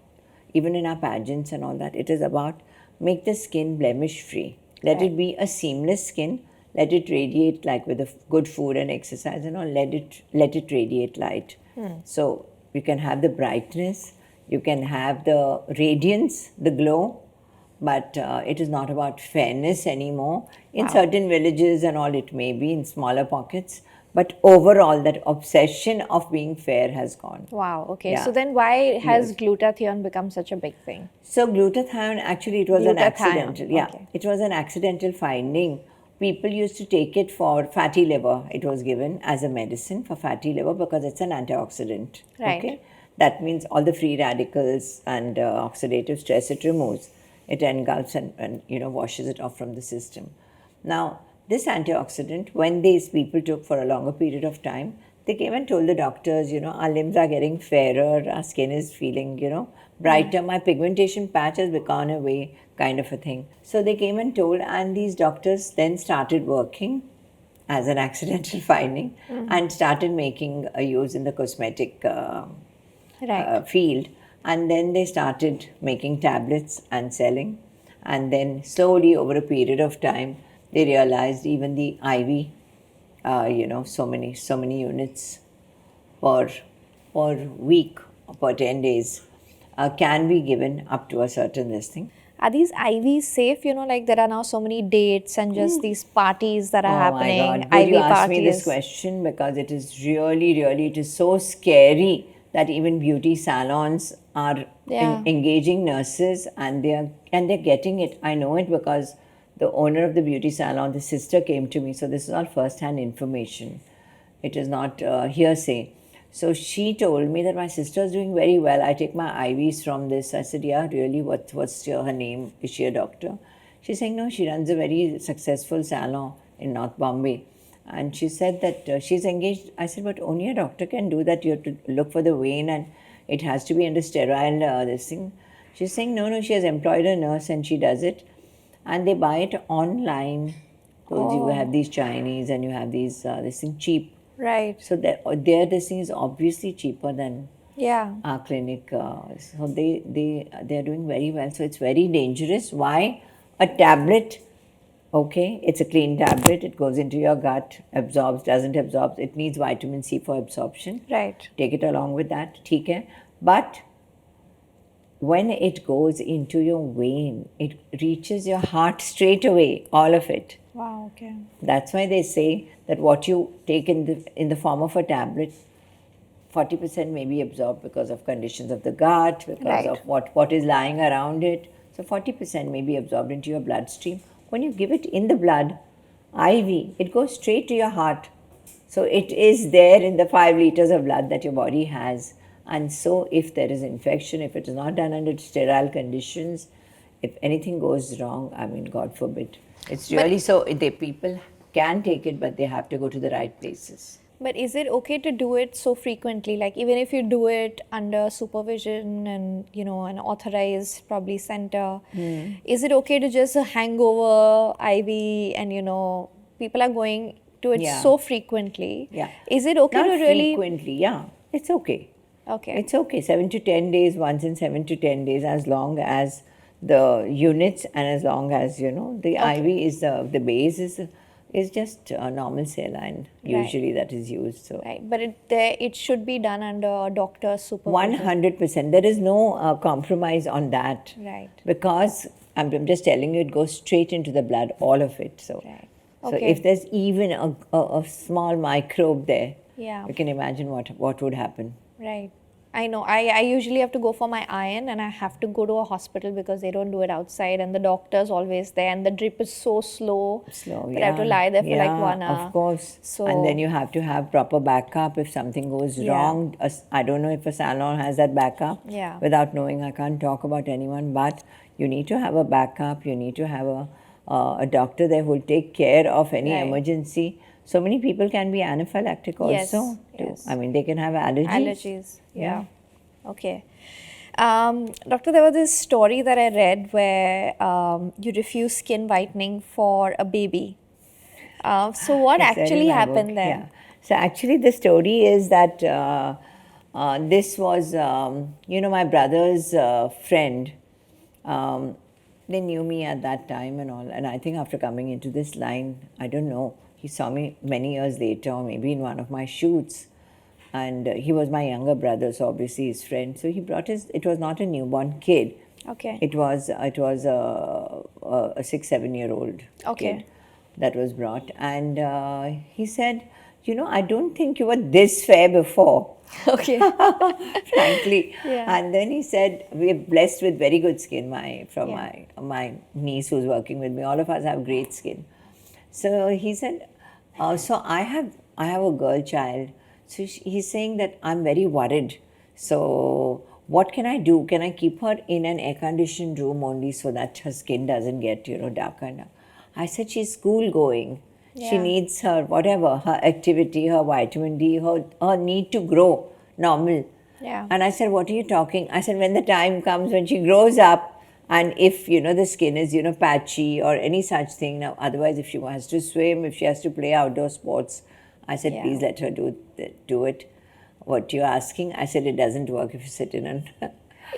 even in our pageants and all that, it is about make the skin blemish free. Let it be a seamless skin. Let it radiate, like with the good food and exercise and all, let it radiate light. So you can have the brightness, you can have the radiance, the glow, but it is not about fairness anymore. In certain villages and all, it may be in smaller pockets, but overall, that obsession of being fair has gone. Wow, okay. Yeah. So then why has glutathione become such a big thing? So glutathione, actually, it was an Glutathione, accidental. Yeah, okay. it was an accidental finding. People used to take it for fatty liver. It was given as a medicine for fatty liver because it's an antioxidant. Right. Okay, that means all the free radicals and oxidative stress it removes. It engulfs and washes it off from the system. Now, this antioxidant, when these people took for a longer period of time, they came and told the doctors, our limbs are getting fairer, our skin is feeling, brighter, my pigmentation patch has gone away, kind of a thing. So they came and told, and these doctors then started working as an accidental finding and started making a use in the cosmetic field. And then they started making tablets and selling. And then slowly over a period of time, they realized even the IV, so many units per week, per 10 days, can be given up to a certain this thing. Are these IVs safe? Like there are now so many dates and just these parties that are happening. Oh my God, good IV you asked parties. me this question because it is really, it is so scary that even beauty salons are engaging nurses and they're getting it. I know it because the owner of the beauty salon, the sister came to me. So this is all first-hand information. It is not hearsay. So she told me that my sister is doing very well. I take my IVs from this. I said, yeah, really? What's her name? Is she a doctor? She's saying, no, she runs a very successful salon in North Bombay. And she said that she's engaged. I said, but only a doctor can do that. You have to look for the vein and it has to be under sterile this thing. She's saying, no, she has employed a nurse and she does it. And they buy it online. So you have these Chinese and you have these this thing cheap. Right. So there this thing is obviously cheaper than Yeah. our clinic. So they are doing very well. So it's very dangerous. Why? A tablet, okay, it's a clean tablet. It goes into your gut, absorbs, doesn't absorb. It needs vitamin C for absorption. Right. Take it along with that, ठीक है. But when it goes into your vein, it reaches your heart straight away, all of it. Wow. Okay. That's why they say that what you take in the form of a tablet, 40% may be absorbed because of conditions of the gut, because Right. of what is lying around it. So 40% may be absorbed into your bloodstream. When you give it in the blood, IV, it goes straight to your heart. So it is there in the 5 liters of blood that your body has. And so if there is infection, if it is not done under sterile conditions, if anything goes wrong, I mean, God forbid. It's really people can take it, but they have to go to the right places. But is it okay to do it so frequently? Like even if you do it under supervision and an authorized probably center, is it okay to just a hangover IV and people are going to it Yeah. so frequently? Yeah. Is it okay Not to really? frequently, yeah. It's okay. Okay. It's okay. 7 to 10 days, once in 7 to 10 days, as long as the units and as long as, the IV is the base is just a normal saline, usually that is used. So Right. But it should be done under a doctor's supervision. 100%. There is no compromise on that. Right. Because I'm just telling you, it goes straight into the blood, all of it. So, Right. so Okay. if there's even a small microbe there, Yeah. you can imagine what would happen. Right. I know. I usually have to go for my iron and I have to go to a hospital because they don't do it outside and the doctor's always there and the drip is so slow. Slow, that I have to lie there for like 1 hour. Of course. So- and then you have to have proper backup if something goes Yeah. wrong. I don't know if a salon has that backup. Yeah. Without knowing, I can't talk about anyone, but you need to have a backup. You need to have a doctor there who will take care of any Right. emergency. So many people can be anaphylactic Yes, also. Too. yes. I mean, they can have allergies. Allergies. Yeah. Okay. Doctor, there was this story that I read where you refused skin whitening for a baby. So what It's there in actually my happened book, there? Yeah. So actually, the story is that this was, my brother's friend. They knew me at that time and all. And I think after coming into this line, I don't know, he saw me many years later, or maybe in one of my shoots. And he was my younger brother, so obviously his friend. So he brought it was not a newborn kid. Okay. It was a 6-7-year-old Okay. kid that was brought. And he said, I don't think you were this fair before. Okay. Frankly. Yeah. And then he said, we're blessed with very good skin, my Yeah. my niece who's working with me. All of us have great skin. So he said, so I have a girl child. So he's saying that I'm very worried. So what can I do? Can I keep her in an air-conditioned room only so that her skin doesn't get, darker? I said, she's school going. She Yeah. needs her, whatever, her activity, her vitamin D, her need to grow normal. Yeah. And I said, what are you talking? I said, when the time comes when she grows up, and if, the skin is, patchy or any such thing. Now, otherwise, if she has to swim, if she has to play outdoor sports, I said, Yeah. please let her do it. What you're asking, I said, it doesn't work if you sit in and...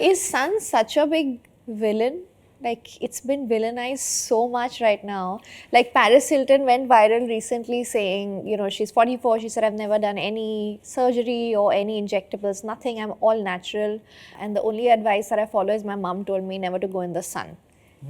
Is sun such a big villain? Like it's been villainized so much right now. Like Paris Hilton went viral recently saying, she's 44. She said, I've never done any surgery or any injectables, nothing. I'm all natural. And the only advice that I follow is my mom told me never to go in the sun.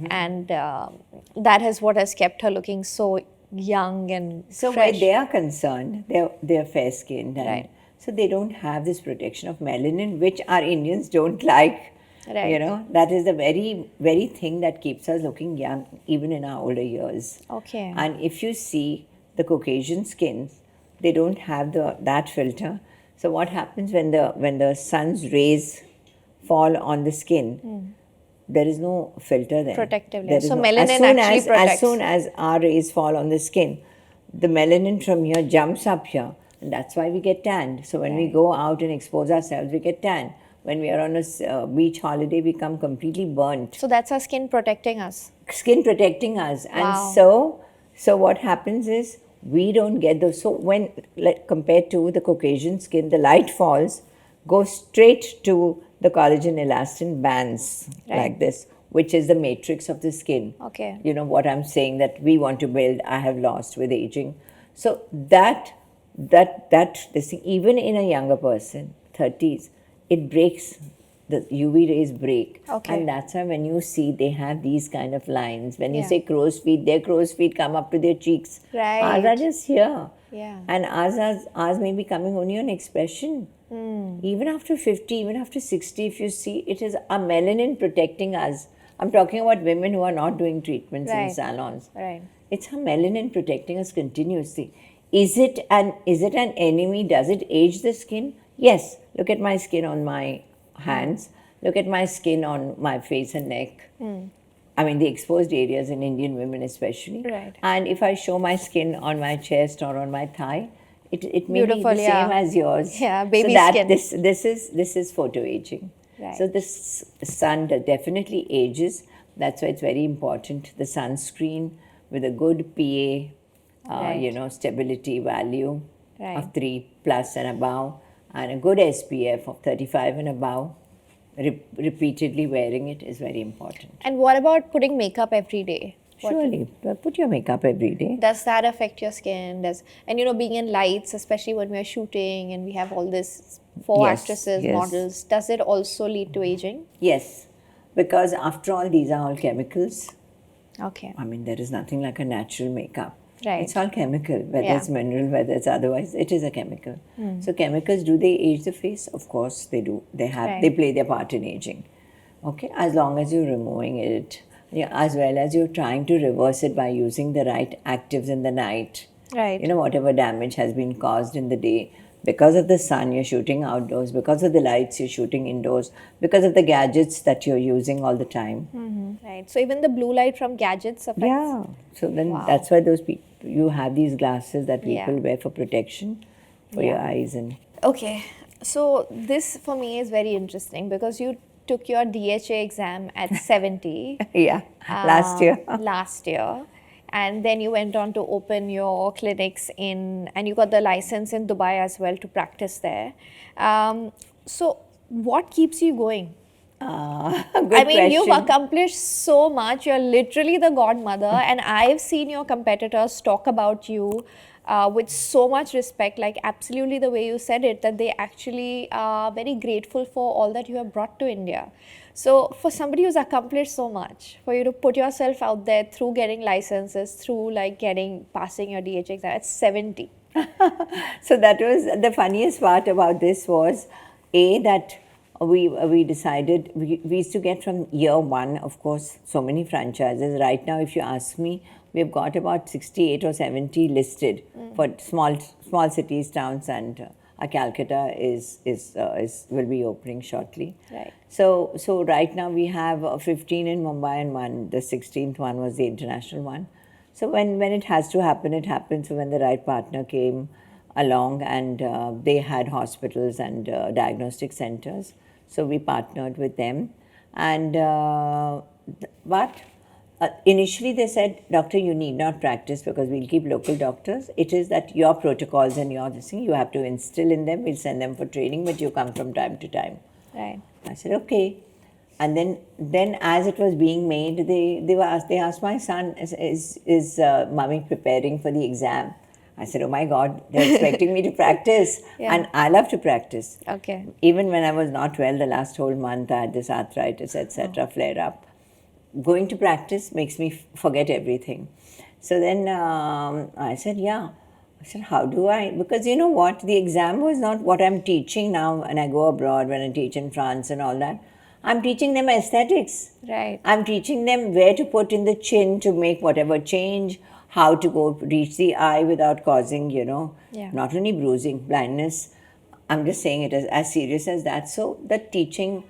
And that is what has kept her looking so young and So fresh. where they are concerned, they're fair-skinned. And Right. so they don't have this protection of melanin, which our Indians don't like. Right. That is the very, very thing that keeps us looking young, even in our older years. Okay. And if you see the Caucasian skins, they don't have that filter. So what happens when the sun's rays fall on the skin? There is no filter there. Protective layer. There is So no- melanin as soon actually as, protects. As soon as our rays fall on the skin, the melanin from here jumps up here. And that's why we get tanned. So when we go out and expose ourselves, we get tanned. When we are on a beach holiday, we come completely burnt. So that's our skin protecting us. Skin protecting us. And Wow. so what happens is we don't get those. So when compared to the Caucasian skin, the light falls, go straight to the collagen elastin bands Right. like this, which is the matrix of the skin. Okay. You know what I'm saying, that we want to build, I have lost with aging. So that this thing, even in a younger person, 30s, it breaks. The UV rays break. Okay. And that's why when you see they have these kind of lines, when you Yeah. say crow's feet, their crow's feet come up to their cheeks. Right. Ours are just here. Yeah. And ours may be coming only on expression. Even after 50, even after 60, if you see, it is a melanin protecting us. I'm talking about women who are not doing treatments in Right. salons. Right. It's a melanin protecting us continuously. Is it an enemy? Does it age the skin? Yes. Look at my skin on my hands. Look at my skin on my face and neck. I mean, the exposed areas in Indian women especially. Right. And if I show my skin on my chest or on my thigh, it may be Beautiful, the yeah. same as yours. Yeah, baby so that skin. This is photo aging. Right. So this sun definitely ages. That's why it's very important. The sunscreen with a good PA, Right. stability value Right. of 3 plus and above, and a good SPF of 35 and above. Repeatedly wearing it is very important. And what about putting makeup every day? Surely, put your makeup every day. Does that affect your skin? Being in lights, especially when we're shooting and we have all this four Yes, actresses, yes. models, does it also lead to aging? Yes, because after all, these are all chemicals. Okay. I mean, there is nothing like a natural makeup. Right. It's all chemical, whether Yeah. it's mineral, whether it's otherwise, it is a chemical. So chemicals, do they age the face? Of course they do. They play their part in aging. Okay, as long as you're removing it, as well as you're trying to reverse it by using the right actives in the night. Right. Whatever damage has been caused in the day, because of the sun you're shooting outdoors, because of the lights you're shooting indoors, because of the gadgets that you're using all the time. Right. So even the blue light from gadgets affects. Yeah. So then that's why those people, you have these glasses that people Yeah. wear for protection for your eyes. And Okay. So this for me is very interesting because you took your DHA exam at 70. yeah, last year. Last year. And then you went on to open your clinics and you got the license in Dubai as well to practice there. So what keeps you going? Good You've question. accomplished so much. You're literally the godmother, and I've seen your competitors talk about you with so much respect, like absolutely the way you said it, that they actually are very grateful for all that you have brought to India. So for somebody who's accomplished so much, for you to put yourself out there through getting licenses, through passing your DHA exam at 70. So that was the funniest part about this was that we decided we used to get from year one, of course, so many franchises. Right now, if you ask me, we've got about 68 or 70 listed for small cities, towns, and Calcutta will be opening shortly. Right. So right now we have 15 in Mumbai and one. The 16th one was the international one. So when it has to happen, it happens. So when the right partner came along and they had hospitals and diagnostic centers, so we partnered with them. And but initially they said, doctor, you need not practice because we'll keep local doctors. It is that your protocols and your this thing, you have to instill in them. We'll send them for training, but you come from time to time. Right. I said, okay. And then as it was being made, they asked my son, is mommy preparing for the exam? I said, oh my God, they're expecting me to practice. Yeah. And I love to practice. Okay. Even when I was not well, the last whole month, I had this arthritis, etc., flare up. Going to practice makes me forget everything. So then I said, yeah. I said, how do I? Because you know what? The exam was not what I'm teaching now when I go abroad, when I teach in France and all that. I'm teaching them aesthetics. Right. I'm teaching them where to put in the chin to make whatever change, how to go reach the eye without causing, not only bruising, blindness. I'm just saying it is as serious as that. So the teaching,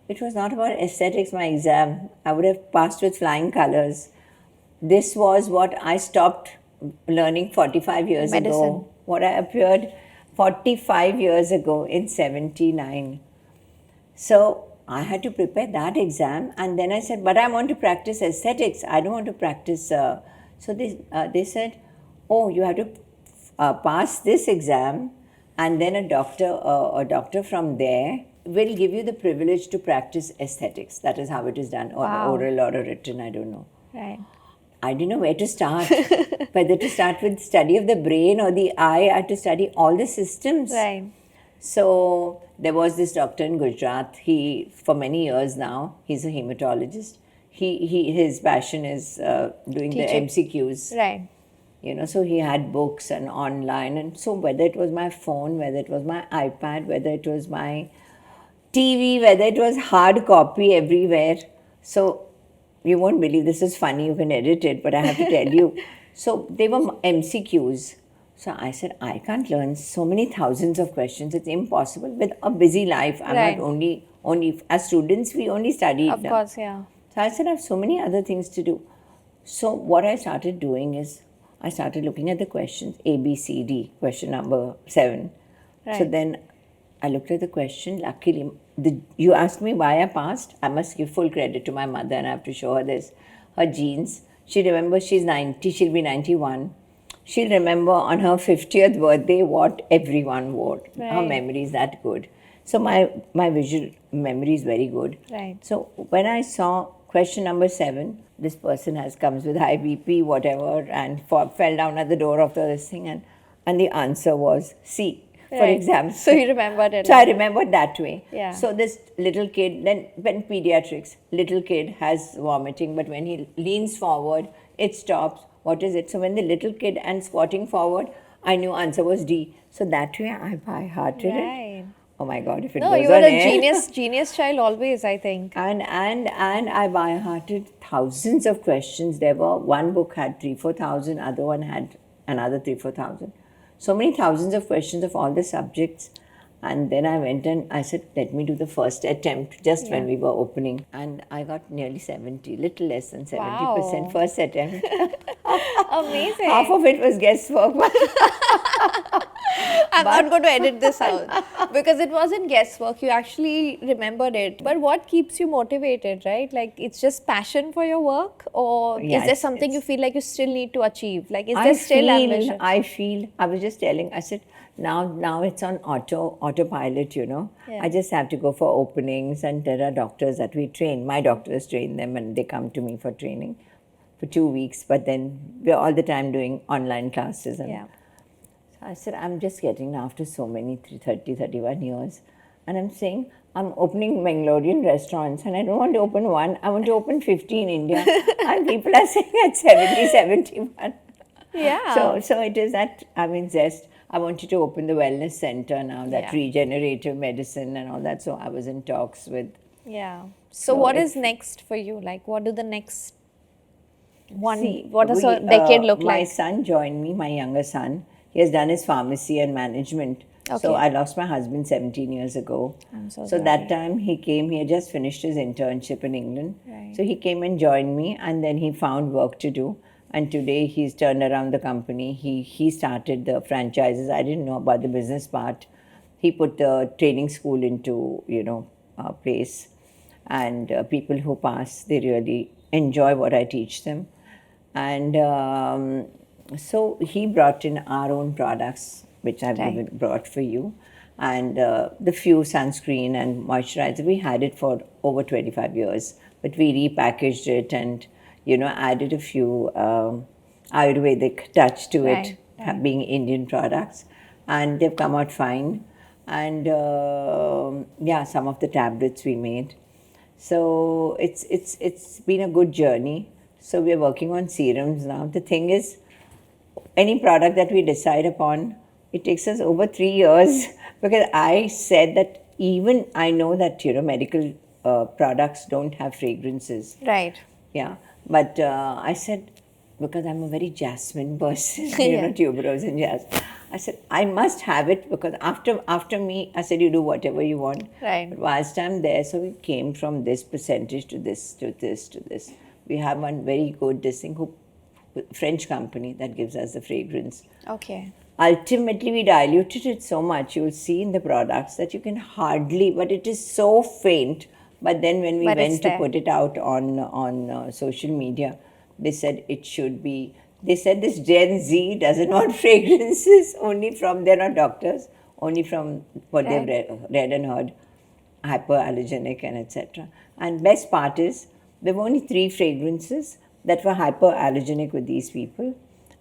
it was not about aesthetics, my exam. I would have passed with flying colors. This was what I stopped learning 45 years Medicine. ago. What I appeared 45 years ago in 79. So I had to prepare that exam, and then I said, but I want to practice aesthetics. I don't want to practice. So they said, oh, you have to pass this exam, and then a doctor from there will give you the privilege to practice aesthetics. That is how it is done, or Wow. oral or a written, I don't know. Right. I didn't know where to start. Whether to start with study of the brain or the eye. I had to study all the systems. Right. So there was this doctor in Gujarat. He, for many years now, he's a hematologist. His passion is doing the Teaching. MCQs. Right. You know, so he had books and online, and so whether it was my phone, whether it was my iPad, whether it was my TV, whether it was hard copy everywhere. So you won't believe, this is funny, you can edit it, but I have to tell you. So they were MCQs. So I said, I can't learn so many thousands of questions. It's impossible with a busy life. I'm Right. not only as students, we only study. Of course, yeah. So I said, I have so many other things to do. So what I started doing is, I started looking at the questions, A, B, C, D, question number 7. So Right. then I looked at the question. Luckily, you asked me why I passed. I must give full credit to my mother, and I have to show her this. Her genes. She remembers, she's 90, she'll be 91. She'll remember on her 50th birthday what everyone wore. Her Right. memory is that good. So my visual memory is very good. Right. So when I saw question number 7, this person comes with high BP, whatever, and fell down at the door of this thing, and the answer was C, for Right. example. So you remembered it. So I remembered that way. Yeah. So this little kid, then when pediatrics, little kid has vomiting, but when he leans forward, it stops. What is it? So when the little kid and squatting forward, I knew answer was D. So that way I by hearted it. Right. Oh my God, if it No, goes you were on a air. genius child always, I think. And I by hearted thousands of questions. There were, one book had 3,000-4,000, other one had another 3,000-4,000. So many thousands of questions of all the subjects. And then I went and I said, let me do the first attempt just when we were opening. And I got nearly 70, little less than 70% Wow. first attempt. Amazing. Half of it was guesswork. I'm not going to edit this out because it wasn't guesswork. You actually remembered it. But what keeps you motivated, right? Like, it's just passion for your work, or Yeah, is there it's- something you feel like you still need to achieve? Like, is I there still ambition? I was just telling, I said, now it's on autopilot, you know. Yeah. I just have to go for openings, and there are doctors that we train. My doctors train them, and they come to me for training for 2 weeks, but then we're all the time doing online classes. And Yeah. so I said, I'm just getting after so many 30, 31 years, and I'm saying, I'm opening Mangalorean restaurants, and I don't want to open one, I want to open 50 in India. And people are saying at 70, 71. Yeah. So it is that, zest. I wanted to open the wellness center now, that Yeah. regenerative medicine and all that. So I was in talks with. Yeah. So, So what it's- is next for you? Like, what do the next what See, does a decade look my like? son joined me, my younger son. He has done his pharmacy and management. So Okay. I lost my husband 17 years ago. I'm so that time he came, he had just finished his internship in England. Right. So he came and joined me, and then he found work to do. And today he's turned around the company. He started the franchises. I didn't know about the business part. He put the training school into, place. And people who pass, they really enjoy what I teach them. And so he brought in our own products, which I've Right. brought for you. And the few sunscreen and moisturizer, we had it for over 25 years. But we repackaged it and, added a few Ayurvedic touch to Right, it, being Indian products. And they've come out fine. And some of the tablets we made. So it's been a good journey. So we're working on serums now. The thing is, any product that we decide upon, it takes us over 3 years because I said that even I know that medical products don't have fragrances. Right. Yeah, but I said, because I'm a very jasmine person, Yeah. tuberose and jasmine. I said, I must have it because after me, I said, you do whatever you want. Right. But whilst I'm there, so we came from this percentage to this, to this, to this. We have one very good, French company that gives us the fragrance. Okay. Ultimately, we diluted it so much, you'll see in the products that you can hardly, but it is so faint. But then when we But it's went to there. put it out on social media, they said it should be, they said this Gen Z doesn't want fragrances, only from, they're not doctors, only from what they've read and heard, hyperallergenic and etc. And best part is there were only 3 fragrances that were hyperallergenic with these people.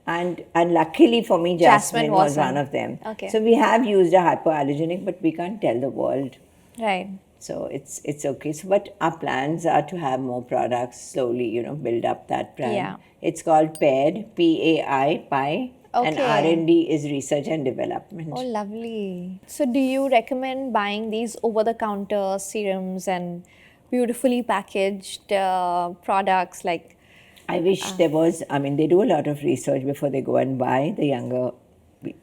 And luckily for me, jasmine was wasn't. one of them. Okay. So we have used a hypoallergenic, but we can't tell the world. Right. So it's okay. So, but our plans are to have more products slowly, build up that brand. Yeah. It's called Paired, Pai, Pi, and Okay. R&D is research and development. Oh, lovely. So, do you recommend buying these over-the-counter serums and beautifully packaged products like? I wish there was, they do a lot of research before they go and buy the younger,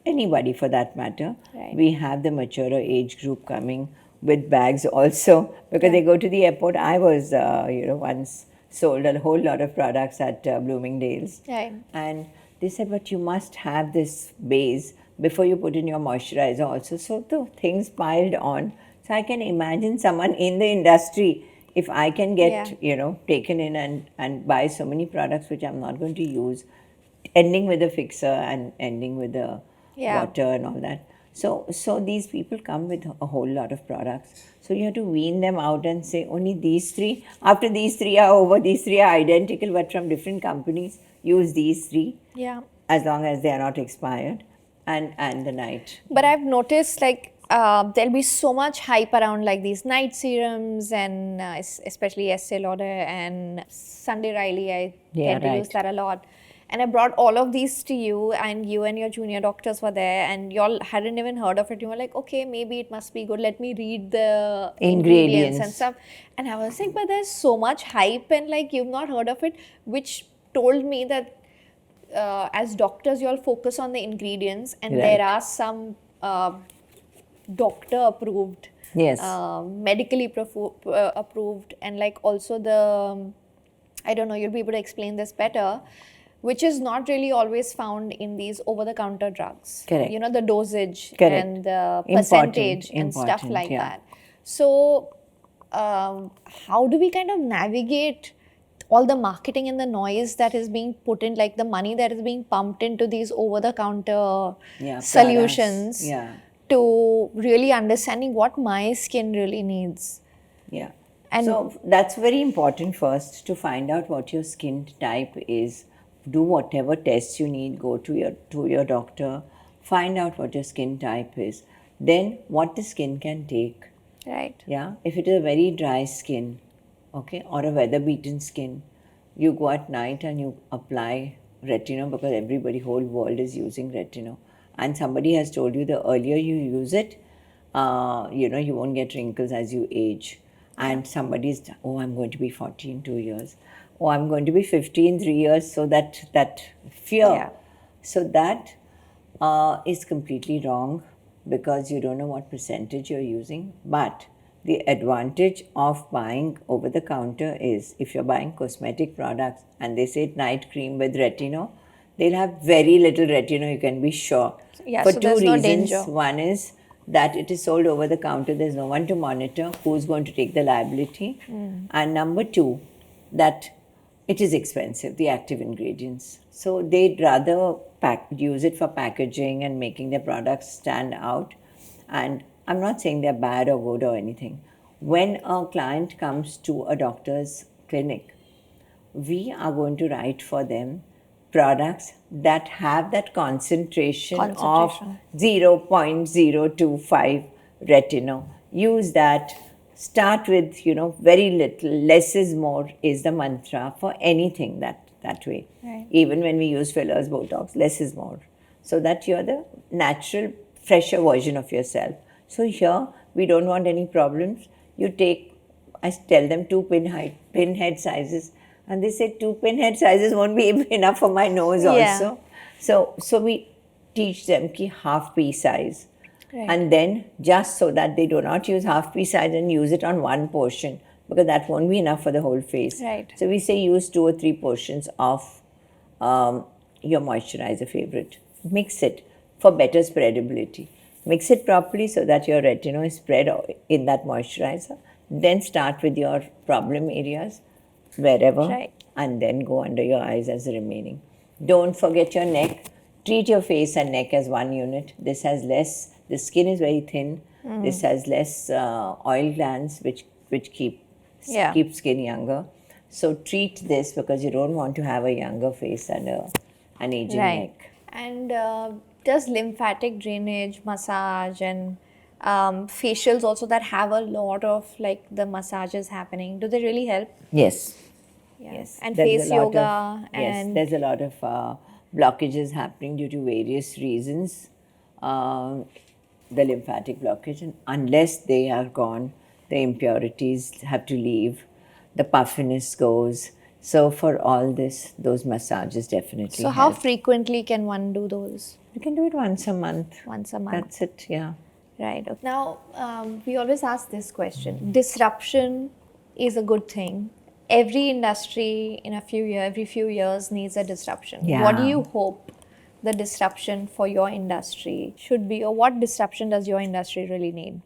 anybody for that matter. Right. We have the maturer age group coming with bags also because they go to the airport. I was, once sold a whole lot of products at Bloomingdale's. Right. And they said, but you must have this base before you put in your moisturizer also. So the things piled on. So I can imagine someone in the industry, if I can get, taken in and buy so many products which I'm not going to use, ending with a fixer and ending with the water and all that. So these people come with a whole lot of products. So you have to wean them out and say, only these 3. After these 3 are over, these 3 are identical but from different companies. Use these 3. Yeah. As long as they are not expired. And the night. But I've noticed there'll be so much hype around like these night serums and especially Estee Lauder and Sunday Riley. I tend to use that a lot. And I brought all of these to you and your junior doctors were there and y'all hadn't even heard of it. You were like, okay, maybe it must be good. Let me read the ingredients and stuff. And I was like, but there's so much hype and like you've not heard of it, which told me that as doctors, you all focus on the ingredients and there are some doctor approved, medically approved, and like also the, I don't know, you'll be able to explain this better, which is not really always found in these over-the-counter drugs. Correct. The dosage Correct. and the percentage and stuff like that. So, how do we kind of navigate all the marketing and the noise that is being put in, like the money that is being pumped into these over-the-counter solutions to really understanding what my skin really needs? Yeah. And so that's very important first to find out what your skin type is. Do whatever tests you need, go to your doctor, find out what your skin type is. Then what the skin can take. Right. Yeah. If it is a very dry skin, okay, or a weather-beaten skin, you go at night and you apply retinol because whole world is using retinol. And somebody has told you the earlier you use it, you won't get wrinkles as you age. And somebody's, I'm going to be 40 in 2 years. I'm going to be 50 in 3 years. So that fear. Yeah. So that is completely wrong because you don't know what percentage you're using. But the advantage of buying over the counter is if you're buying cosmetic products and they say night cream with retinol, they'll have very little retinol, you can be sure. Yeah, for so 2 there's no reasons. danger. One is that it is sold over the counter, there's no one to monitor who's going to take the liability. And number 2, that it is expensive, the active ingredients. So they'd rather use it for packaging and making their products stand out. And I'm not saying they're bad or good or anything. When a client comes to a doctor's clinic, we are going to write for them products that have that concentration of 0.025 retinol. Use that. Start with, very little. Less is more is the mantra for anything that way. Right. Even when we use fillers, Botox, less is more. So that you're the natural, fresher version of yourself. So here, we don't want any problems. I tell them 2 pinhead sizes. And they say 2 pinhead sizes won't be enough for my nose also. So we teach them half pea size. Right. And then just so that they do not use half pea size and use it on one portion because that won't be enough for the whole face. Right. So we say use 2 or 3 portions of your moisturizer favorite. Mix it for better spreadability. Mix it properly so that your retinol is spread in that moisturizer. Then start with your problem areas wherever and then go under your eyes as the remaining. Don't forget your neck. treat your face and neck as one unit. This has less, the skin is very thin. This has less oil glands, which Yeah. keep skin younger. So treat this because you don't want to have a younger face and an aging Right. neck. And does lymphatic drainage, massage, and facials also that have a lot of like the massages happening, do they really help? Yes. Yeah. Yes. And There's face a lot yoga of, yes, and there's a lot of blockages happening due to various reasons. The lymphatic blockage, and unless they are gone, the impurities have to leave, the puffiness goes. So for all this, those massages definitely so how help. frequently can one do those? You can do it once a month. Once a month. That's it, yeah. Right. Okay. Now, we always ask this question. Disruption is a good thing. Every industry in every few years needs a disruption. What do Yeah. you hope the disruption for your industry should be, or what disruption does your industry really need?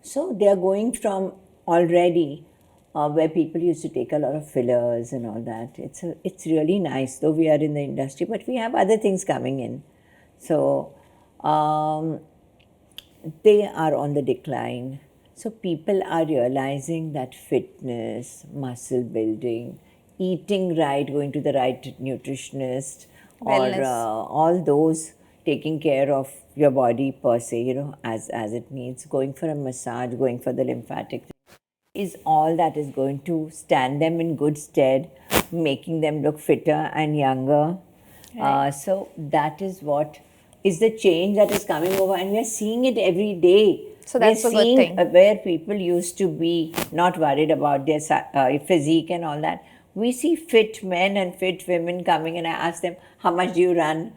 So they are going from already where people used to take a lot of fillers and all that. It's really nice, though we are in the industry, but we have other things coming in. So they are on the decline. So people are realizing that fitness, muscle building, eating right, going to the right nutritionist, or Wellness. all those, taking care of your body per se, as it needs, going for a massage, going for the lymphatic, is all that is going to stand them in good stead, making them look fitter and younger. Right. So that is what is the change that is coming over, and we are seeing it every day. So that's We're a good seeing thing. where people used to be not worried about their physique and all that. We see fit men and fit women coming, and I ask them, "How much do you run?"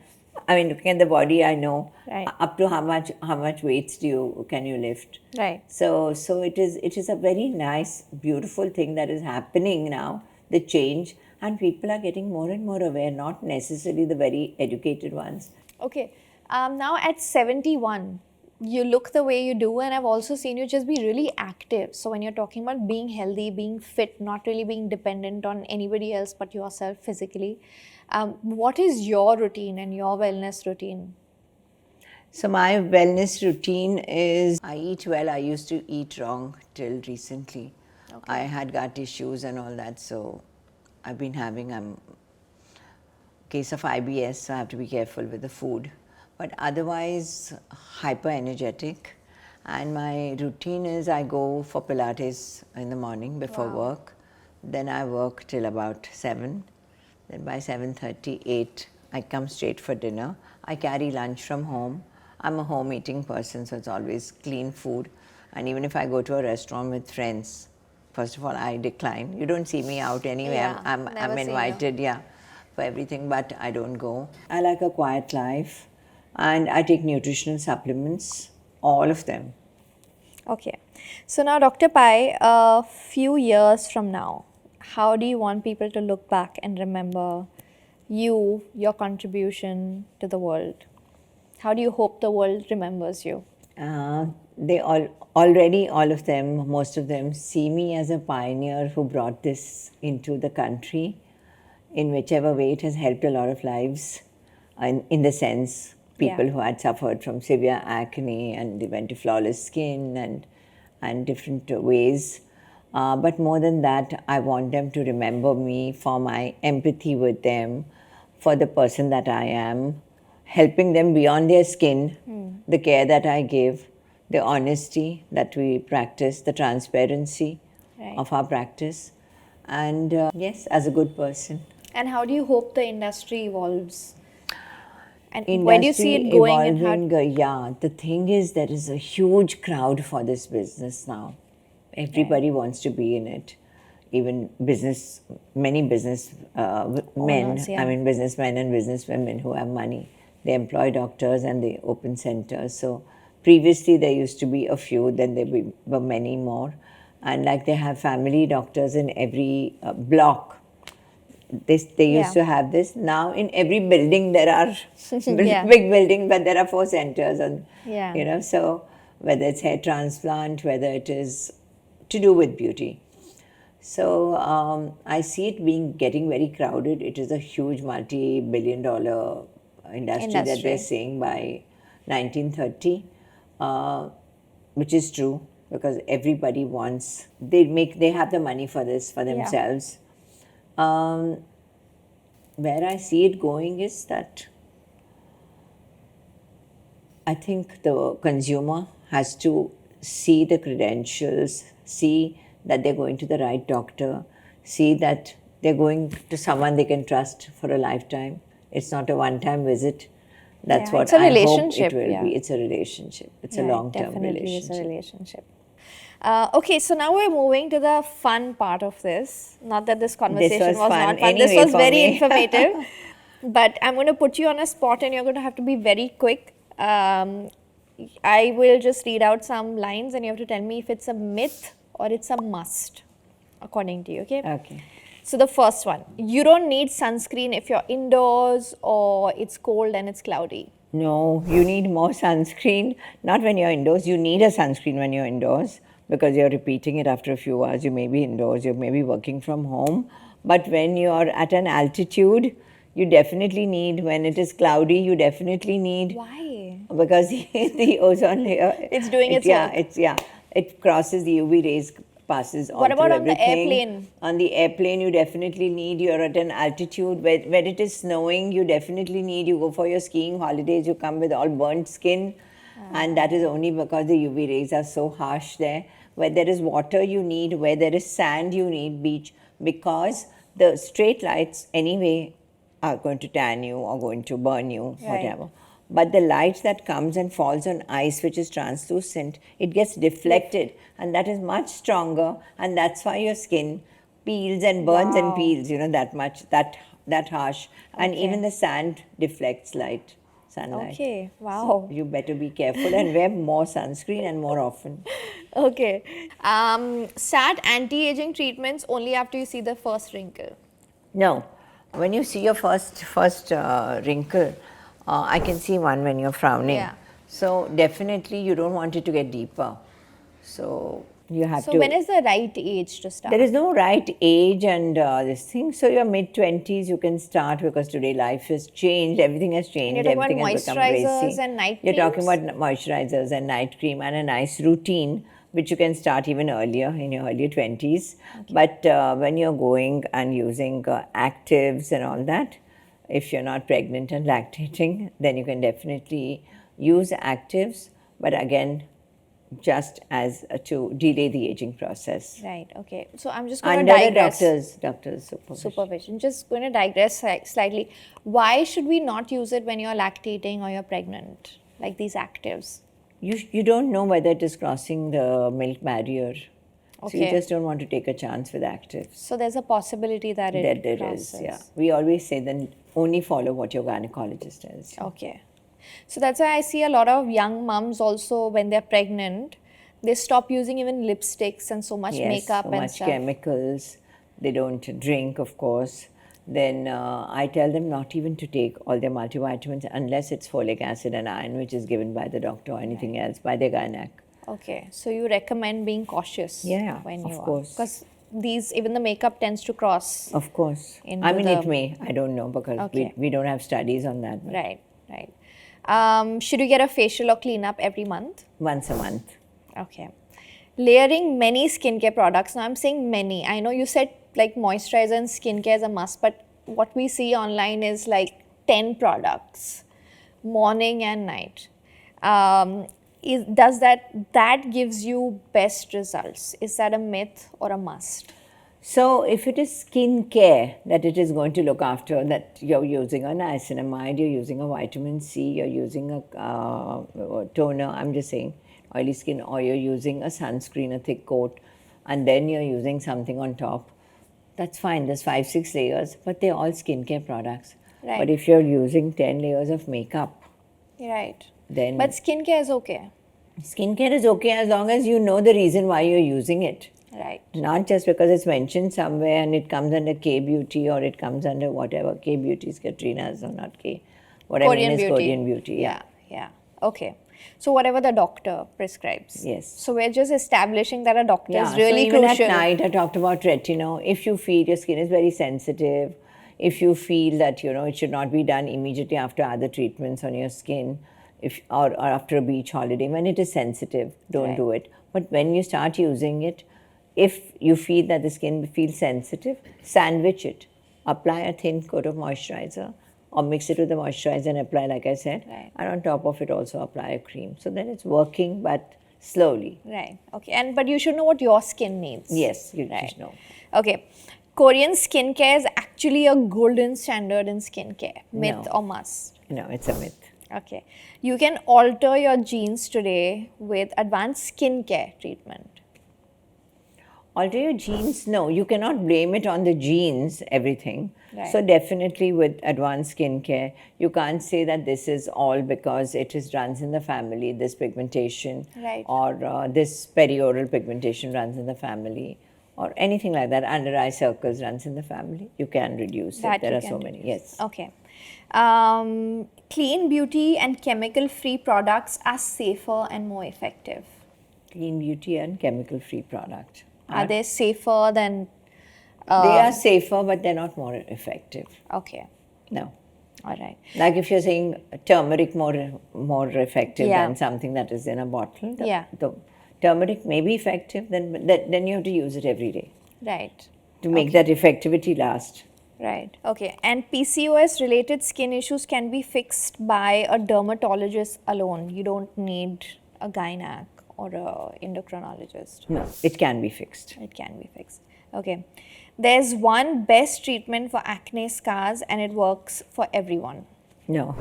I mean, looking at the body, I know Right. up to how much weights can you lift. Right. So it is a very nice, beautiful thing that is happening now, the change, and people are getting more and more aware, not necessarily the very educated ones. Okay. Now at 71, you look the way you do, and I've also seen you just be really active. So when you're talking about being healthy, being fit, not really being dependent on anybody else but yourself physically, what is your routine and your wellness routine? So my wellness routine is I eat well. I used to eat wrong till recently. I had gut issues and all that, so I've been having case of IBS, so I have to be careful with the food. But otherwise, hyper energetic. And my routine is I go for Pilates in the morning before work. Then I work till about 7. Then by 7:30, 8, I come straight for dinner. I carry lunch from home. I'm a home eating person, so it's always clean food. And even if I go to a restaurant with friends, first of all, I decline. You don't see me out anyway. Yeah, I'm never seen you. invited, yeah, for everything, but I don't go. I like a quiet life, and I take nutritional supplements, all of them. Okay. So now, Dr. Pai, a few years from now, how do you want people to look back and remember you, your contribution to the world? How do you hope the world remembers you? They already, all of them, most of them, see me as a pioneer who brought this into the country. In whichever way, it has helped a lot of lives. In the sense, people Yeah. who had suffered from severe acne and they went to flawless skin and different ways. But more than that, I want them to remember me for my empathy with them, for the person that I am, helping them beyond their skin, the care that I give, the honesty that we practice, the transparency Right. of our practice, and yes, as a good person. And how do you hope the industry evolves? And where do you see it Industry going? And how? evolving, yeah. The thing is, there is a huge crowd for this business now. Everybody wants to be in it. Even many business men, Owners, yeah. I mean businessmen and businesswomen who have money, they employ doctors and they open centers. So previously there used to be a few, then there were many more. And like they have family doctors in every block. They used to have this. Now in every building there are Yeah. big building, but there are 4 centers, and Yeah. so whether it's hair transplant, whether it is to do with beauty. So I see it getting very crowded. It is a huge multi-billion-dollar industry that Industry. they're saying by 1930, which is true because everybody wants, they have the money for this for themselves. Where I see it going is that I think the consumer has to see the credentials, see that they're going to the right doctor, see that they're going to someone they can trust for a lifetime. It's not a one-time visit. That's Yeah, what it's a I hope relationship, it will yeah. be. It's a relationship. It's a Right, long-term definitely is a relationship. relationship. Okay, so now we're moving to the fun part of this. Not that this conversation was was fun not fun. This anyway was for very me. informative. But I'm going to put you on a spot and you're going to have to be very quick. I will just read out some lines and you have to tell me if it's a myth or it's a must, according to you, okay? Okay. So the first one, you don't need sunscreen if you're indoors or it's cold and it's cloudy. No, you need more sunscreen. Not when you're indoors. You need a sunscreen when you're indoors because you're repeating it after a few hours. You may be indoors, you may be working from home. But when you're at an altitude, you definitely need, when it is cloudy, you definitely need. Why? Because the ozone layer. It's doing its yeah, work. It crosses the UV rays, passes all What about through on the everything. airplane? On the airplane, you definitely need, you're at an altitude where it is snowing, you definitely need, you go for your skiing holidays, you come with all burnt skin. And that is only because the UV rays are so harsh there. Where there is water, you need, where there is sand, you need beach. Because the straight lights, anyway, are going to tan you or going to burn you, whatever. But the light that comes and falls on ice, which is translucent, it gets deflected, and that is much stronger, and that's why your skin peels and burns and Wow. peels, that much, that harsh. And Okay. even the sand deflects light, sunlight. Okay, wow. So you better be careful and wear more sunscreen and more often. Okay. Sad anti-aging treatments only after you see the first wrinkle. No, when you see your first wrinkle, I can see one when you're frowning. Yeah. So definitely you don't want it to get deeper. So you have So to. when is the right age to start? There is no right age and this thing. So your mid-20s you can start because today life has changed. Everything has changed. you're talking Everything about has become moisturizers racy. and night You're talking creams? about moisturizers and night cream and a nice routine, which you can start even earlier in your early 20s. But when you're going and using actives and all that, if you're not pregnant and lactating, then you can definitely use actives. But again, just as to delay the aging process. Right, okay. So I'm just going to Under the digress. doctor's supervision. Supervision. Just going to digress slightly. Why should we not use it when you're lactating or you're pregnant? Like these actives. You don't know whether it is crossing the milk barrier. So you Okay. just don't want to take a chance with actives. So there's a possibility that it That there crosses. is, yeah. We always say then only follow what your gynecologist tells you. Okay. So that's why I see a lot of young mums also when they're pregnant, they stop using even lipsticks and so much Yes, makeup so and much stuff. chemicals. They don't drink, of course. Then I tell them not even to take all their multivitamins unless it's folic acid and iron, which is given by the doctor or anything else, by their gynac. Okay. So you recommend being cautious Yeah, when of you are. course. Because these, even the makeup tends to cross. Of course. Into I mean, the- it may. I don't know because Okay. we don't have studies on that. But Right, right. Should you get a facial or cleanup every month? once a month. Okay. Layering many skincare products. Now I'm saying many. I know you said like moisturizer and skincare is a must, but what we see online is like 10 products, morning and night. Does that gives you best results? Is that a myth or a must? So if it is skin care that it is going to look after, that you're using a niacinamide, you're using a vitamin C, you're using a toner, I'm just saying, oily skin, or you're using a sunscreen, a thick coat, and then you're using something on top, that's fine. There's 5-6 layers, but they're all skincare products. Right. But if you're using 10 layers of makeup, Right. then But skincare is okay. skincare is okay as long as you know the reason why you're using it. Right. Not just because it's mentioned somewhere and it comes under K beauty or it comes under whatever. K beauty is Katrina's or not K. What I mean is Korean beauty. Yeah. Yeah. Okay. So whatever the doctor prescribes. Yes. So we're just establishing that a doctor Yeah. is really so even crucial. at night, I talked about retinol. If you feel your skin is very sensitive, if you feel that, it should not be done immediately after other treatments on your skin, or after a beach holiday, when it is sensitive, don't Right. do it. But when you start using it, if you feel that the skin feels sensitive, sandwich it. Apply a thin coat of moisturizer, or mix it with the moisturizer and apply, like I said. Right. And on top of it, also apply a cream. So then it's working, but slowly. Right. Okay. But you should know what your skin needs. Yes, you Right. just know. Okay. Korean skincare is actually a golden standard in skincare. Myth No. or must? No, it's a myth. Okay. You can alter your genes today with advanced skincare treatment. Alter your genes? No, you cannot blame it on the genes, everything. Right. So definitely with advanced skincare, you can't say that this is all because runs in the family, this pigmentation, Right. or this perioral pigmentation runs in the family, or anything like that. Under eye circles runs in the family. You can reduce it. That There you are can so many. reduce. Yes. Okay. Clean beauty and chemical-free products are safer and more effective. Clean beauty and chemical-free product. Are they safer than? They are safer, but they're not more effective. Okay. No. All right. Like if you're saying turmeric more effective Yeah. than something that is in a bottle, Yeah. the turmeric may be effective, then you have to use it every day Right. to make that effectivity last. Right. Okay. And PCOS related skin issues can be fixed by a dermatologist alone. You don't need a gynac or a endocrinologist. No, it can be fixed. It can be fixed. Okay. There's one best treatment for acne scars and it works for everyone. No.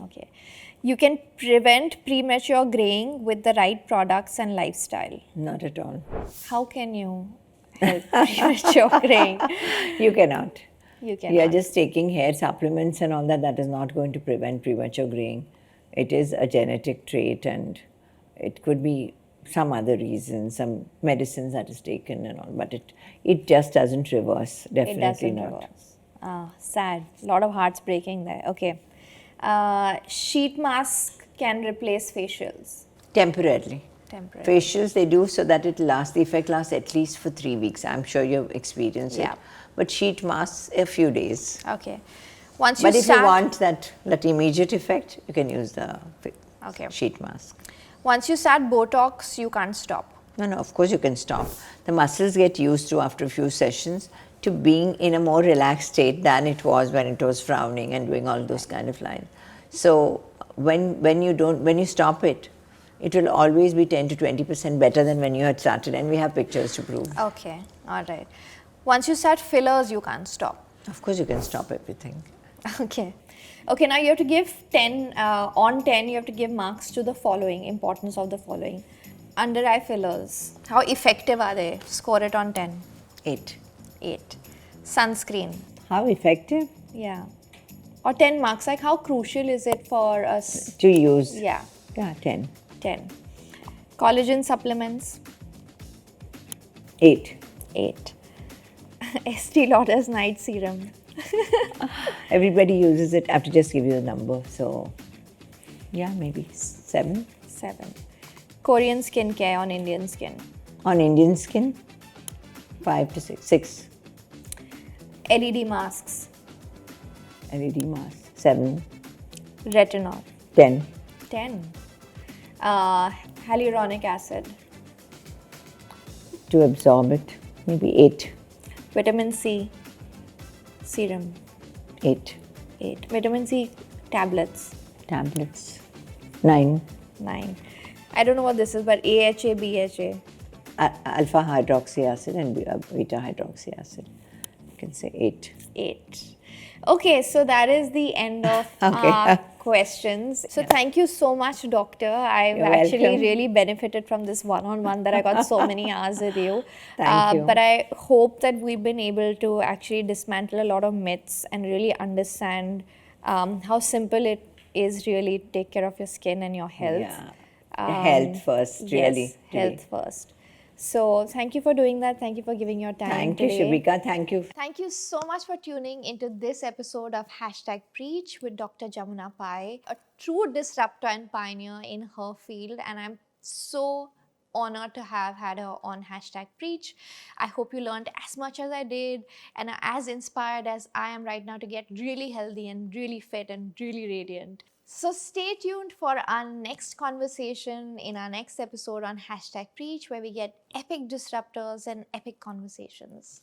Okay. You can prevent premature graying with the right products and lifestyle. Not at all. How can you help premature graying? You cannot. You You are cannot. just taking hair supplements and all that. That is not going to prevent premature graying. It is a genetic trait, and it could be some other reason, some medicines that is taken and all, but it just doesn't reverse. It Definitely doesn't not. reverse. Ah, sad. A lot of hearts breaking there. Okay. Sheet mask can replace facials Temporarily. temporarily. Facials they do so that it lasts. The effect lasts at least for 3 weeks. I'm sure you've experienced Yeah. it. But sheet masks a few days. Okay. Once But you if start, you want that immediate effect, you can use the Okay. sheet mask. once you start Botox, you can't stop. No, of course you can stop. The muscles get used to, after a few sessions, to being in a more relaxed state than it was when it was frowning and doing all those kind of lines. So when you stop it, it will always be 10 to 20% better than when you had started, and we have pictures to prove. Okay. All right. Once you start fillers, you can't stop. Of course you can stop everything. Okay. Okay, now you have to give 10, on 10, you have to give marks to the following, importance of the following. Under eye fillers, how effective are they? Score it on 10. 8. 8. Sunscreen, How effective yeah. Or 10 marks, like how crucial is it for us? to use? Yeah, Yeah, 10. 10. Collagen supplements, 8. 8. Estee Lauder's night serum, Everybody uses it. I have to just give you the number. So, yeah, maybe 7. 7. Korean skincare on Indian skin, On Indian skin, 5 to 6. 6. LED masks, LED mask, 7. retinol, 10. 10. Hyaluronic acid, To absorb it, maybe 8. vitamin C serum, 8. 8. Vitamin C tablets, Tablets, 9. 9. I don't know what this is, but AHA, BHA. Alpha hydroxy acid and beta hydroxy acid. You can say 8. 8. Okay, so that is the end of Okay. our questions. So thank you so much, Doctor. I've You're actually welcome. really benefited from this one-on-one that I got so many hours with you. Thank you. But I hope that we've been able to actually dismantle a lot of myths and really understand how simple it is really to take care of your skin and your health. Yeah. Health first, really. Yes, health first. So thank you for doing that. Thank you for giving your time Thank you, today. Shubhika. Thank you. Thank you so much for tuning into this episode of Hashtag Preach with Dr. Jamuna Pai, a true disruptor and pioneer in her field. And I'm so honor to have had her on hashtag Preach. I hope you learned as much as I did and are as inspired as I am right now to get really healthy and really fit and really radiant. So stay tuned for our next conversation in our next episode on hashtag Preach, where we get epic disruptors and epic conversations.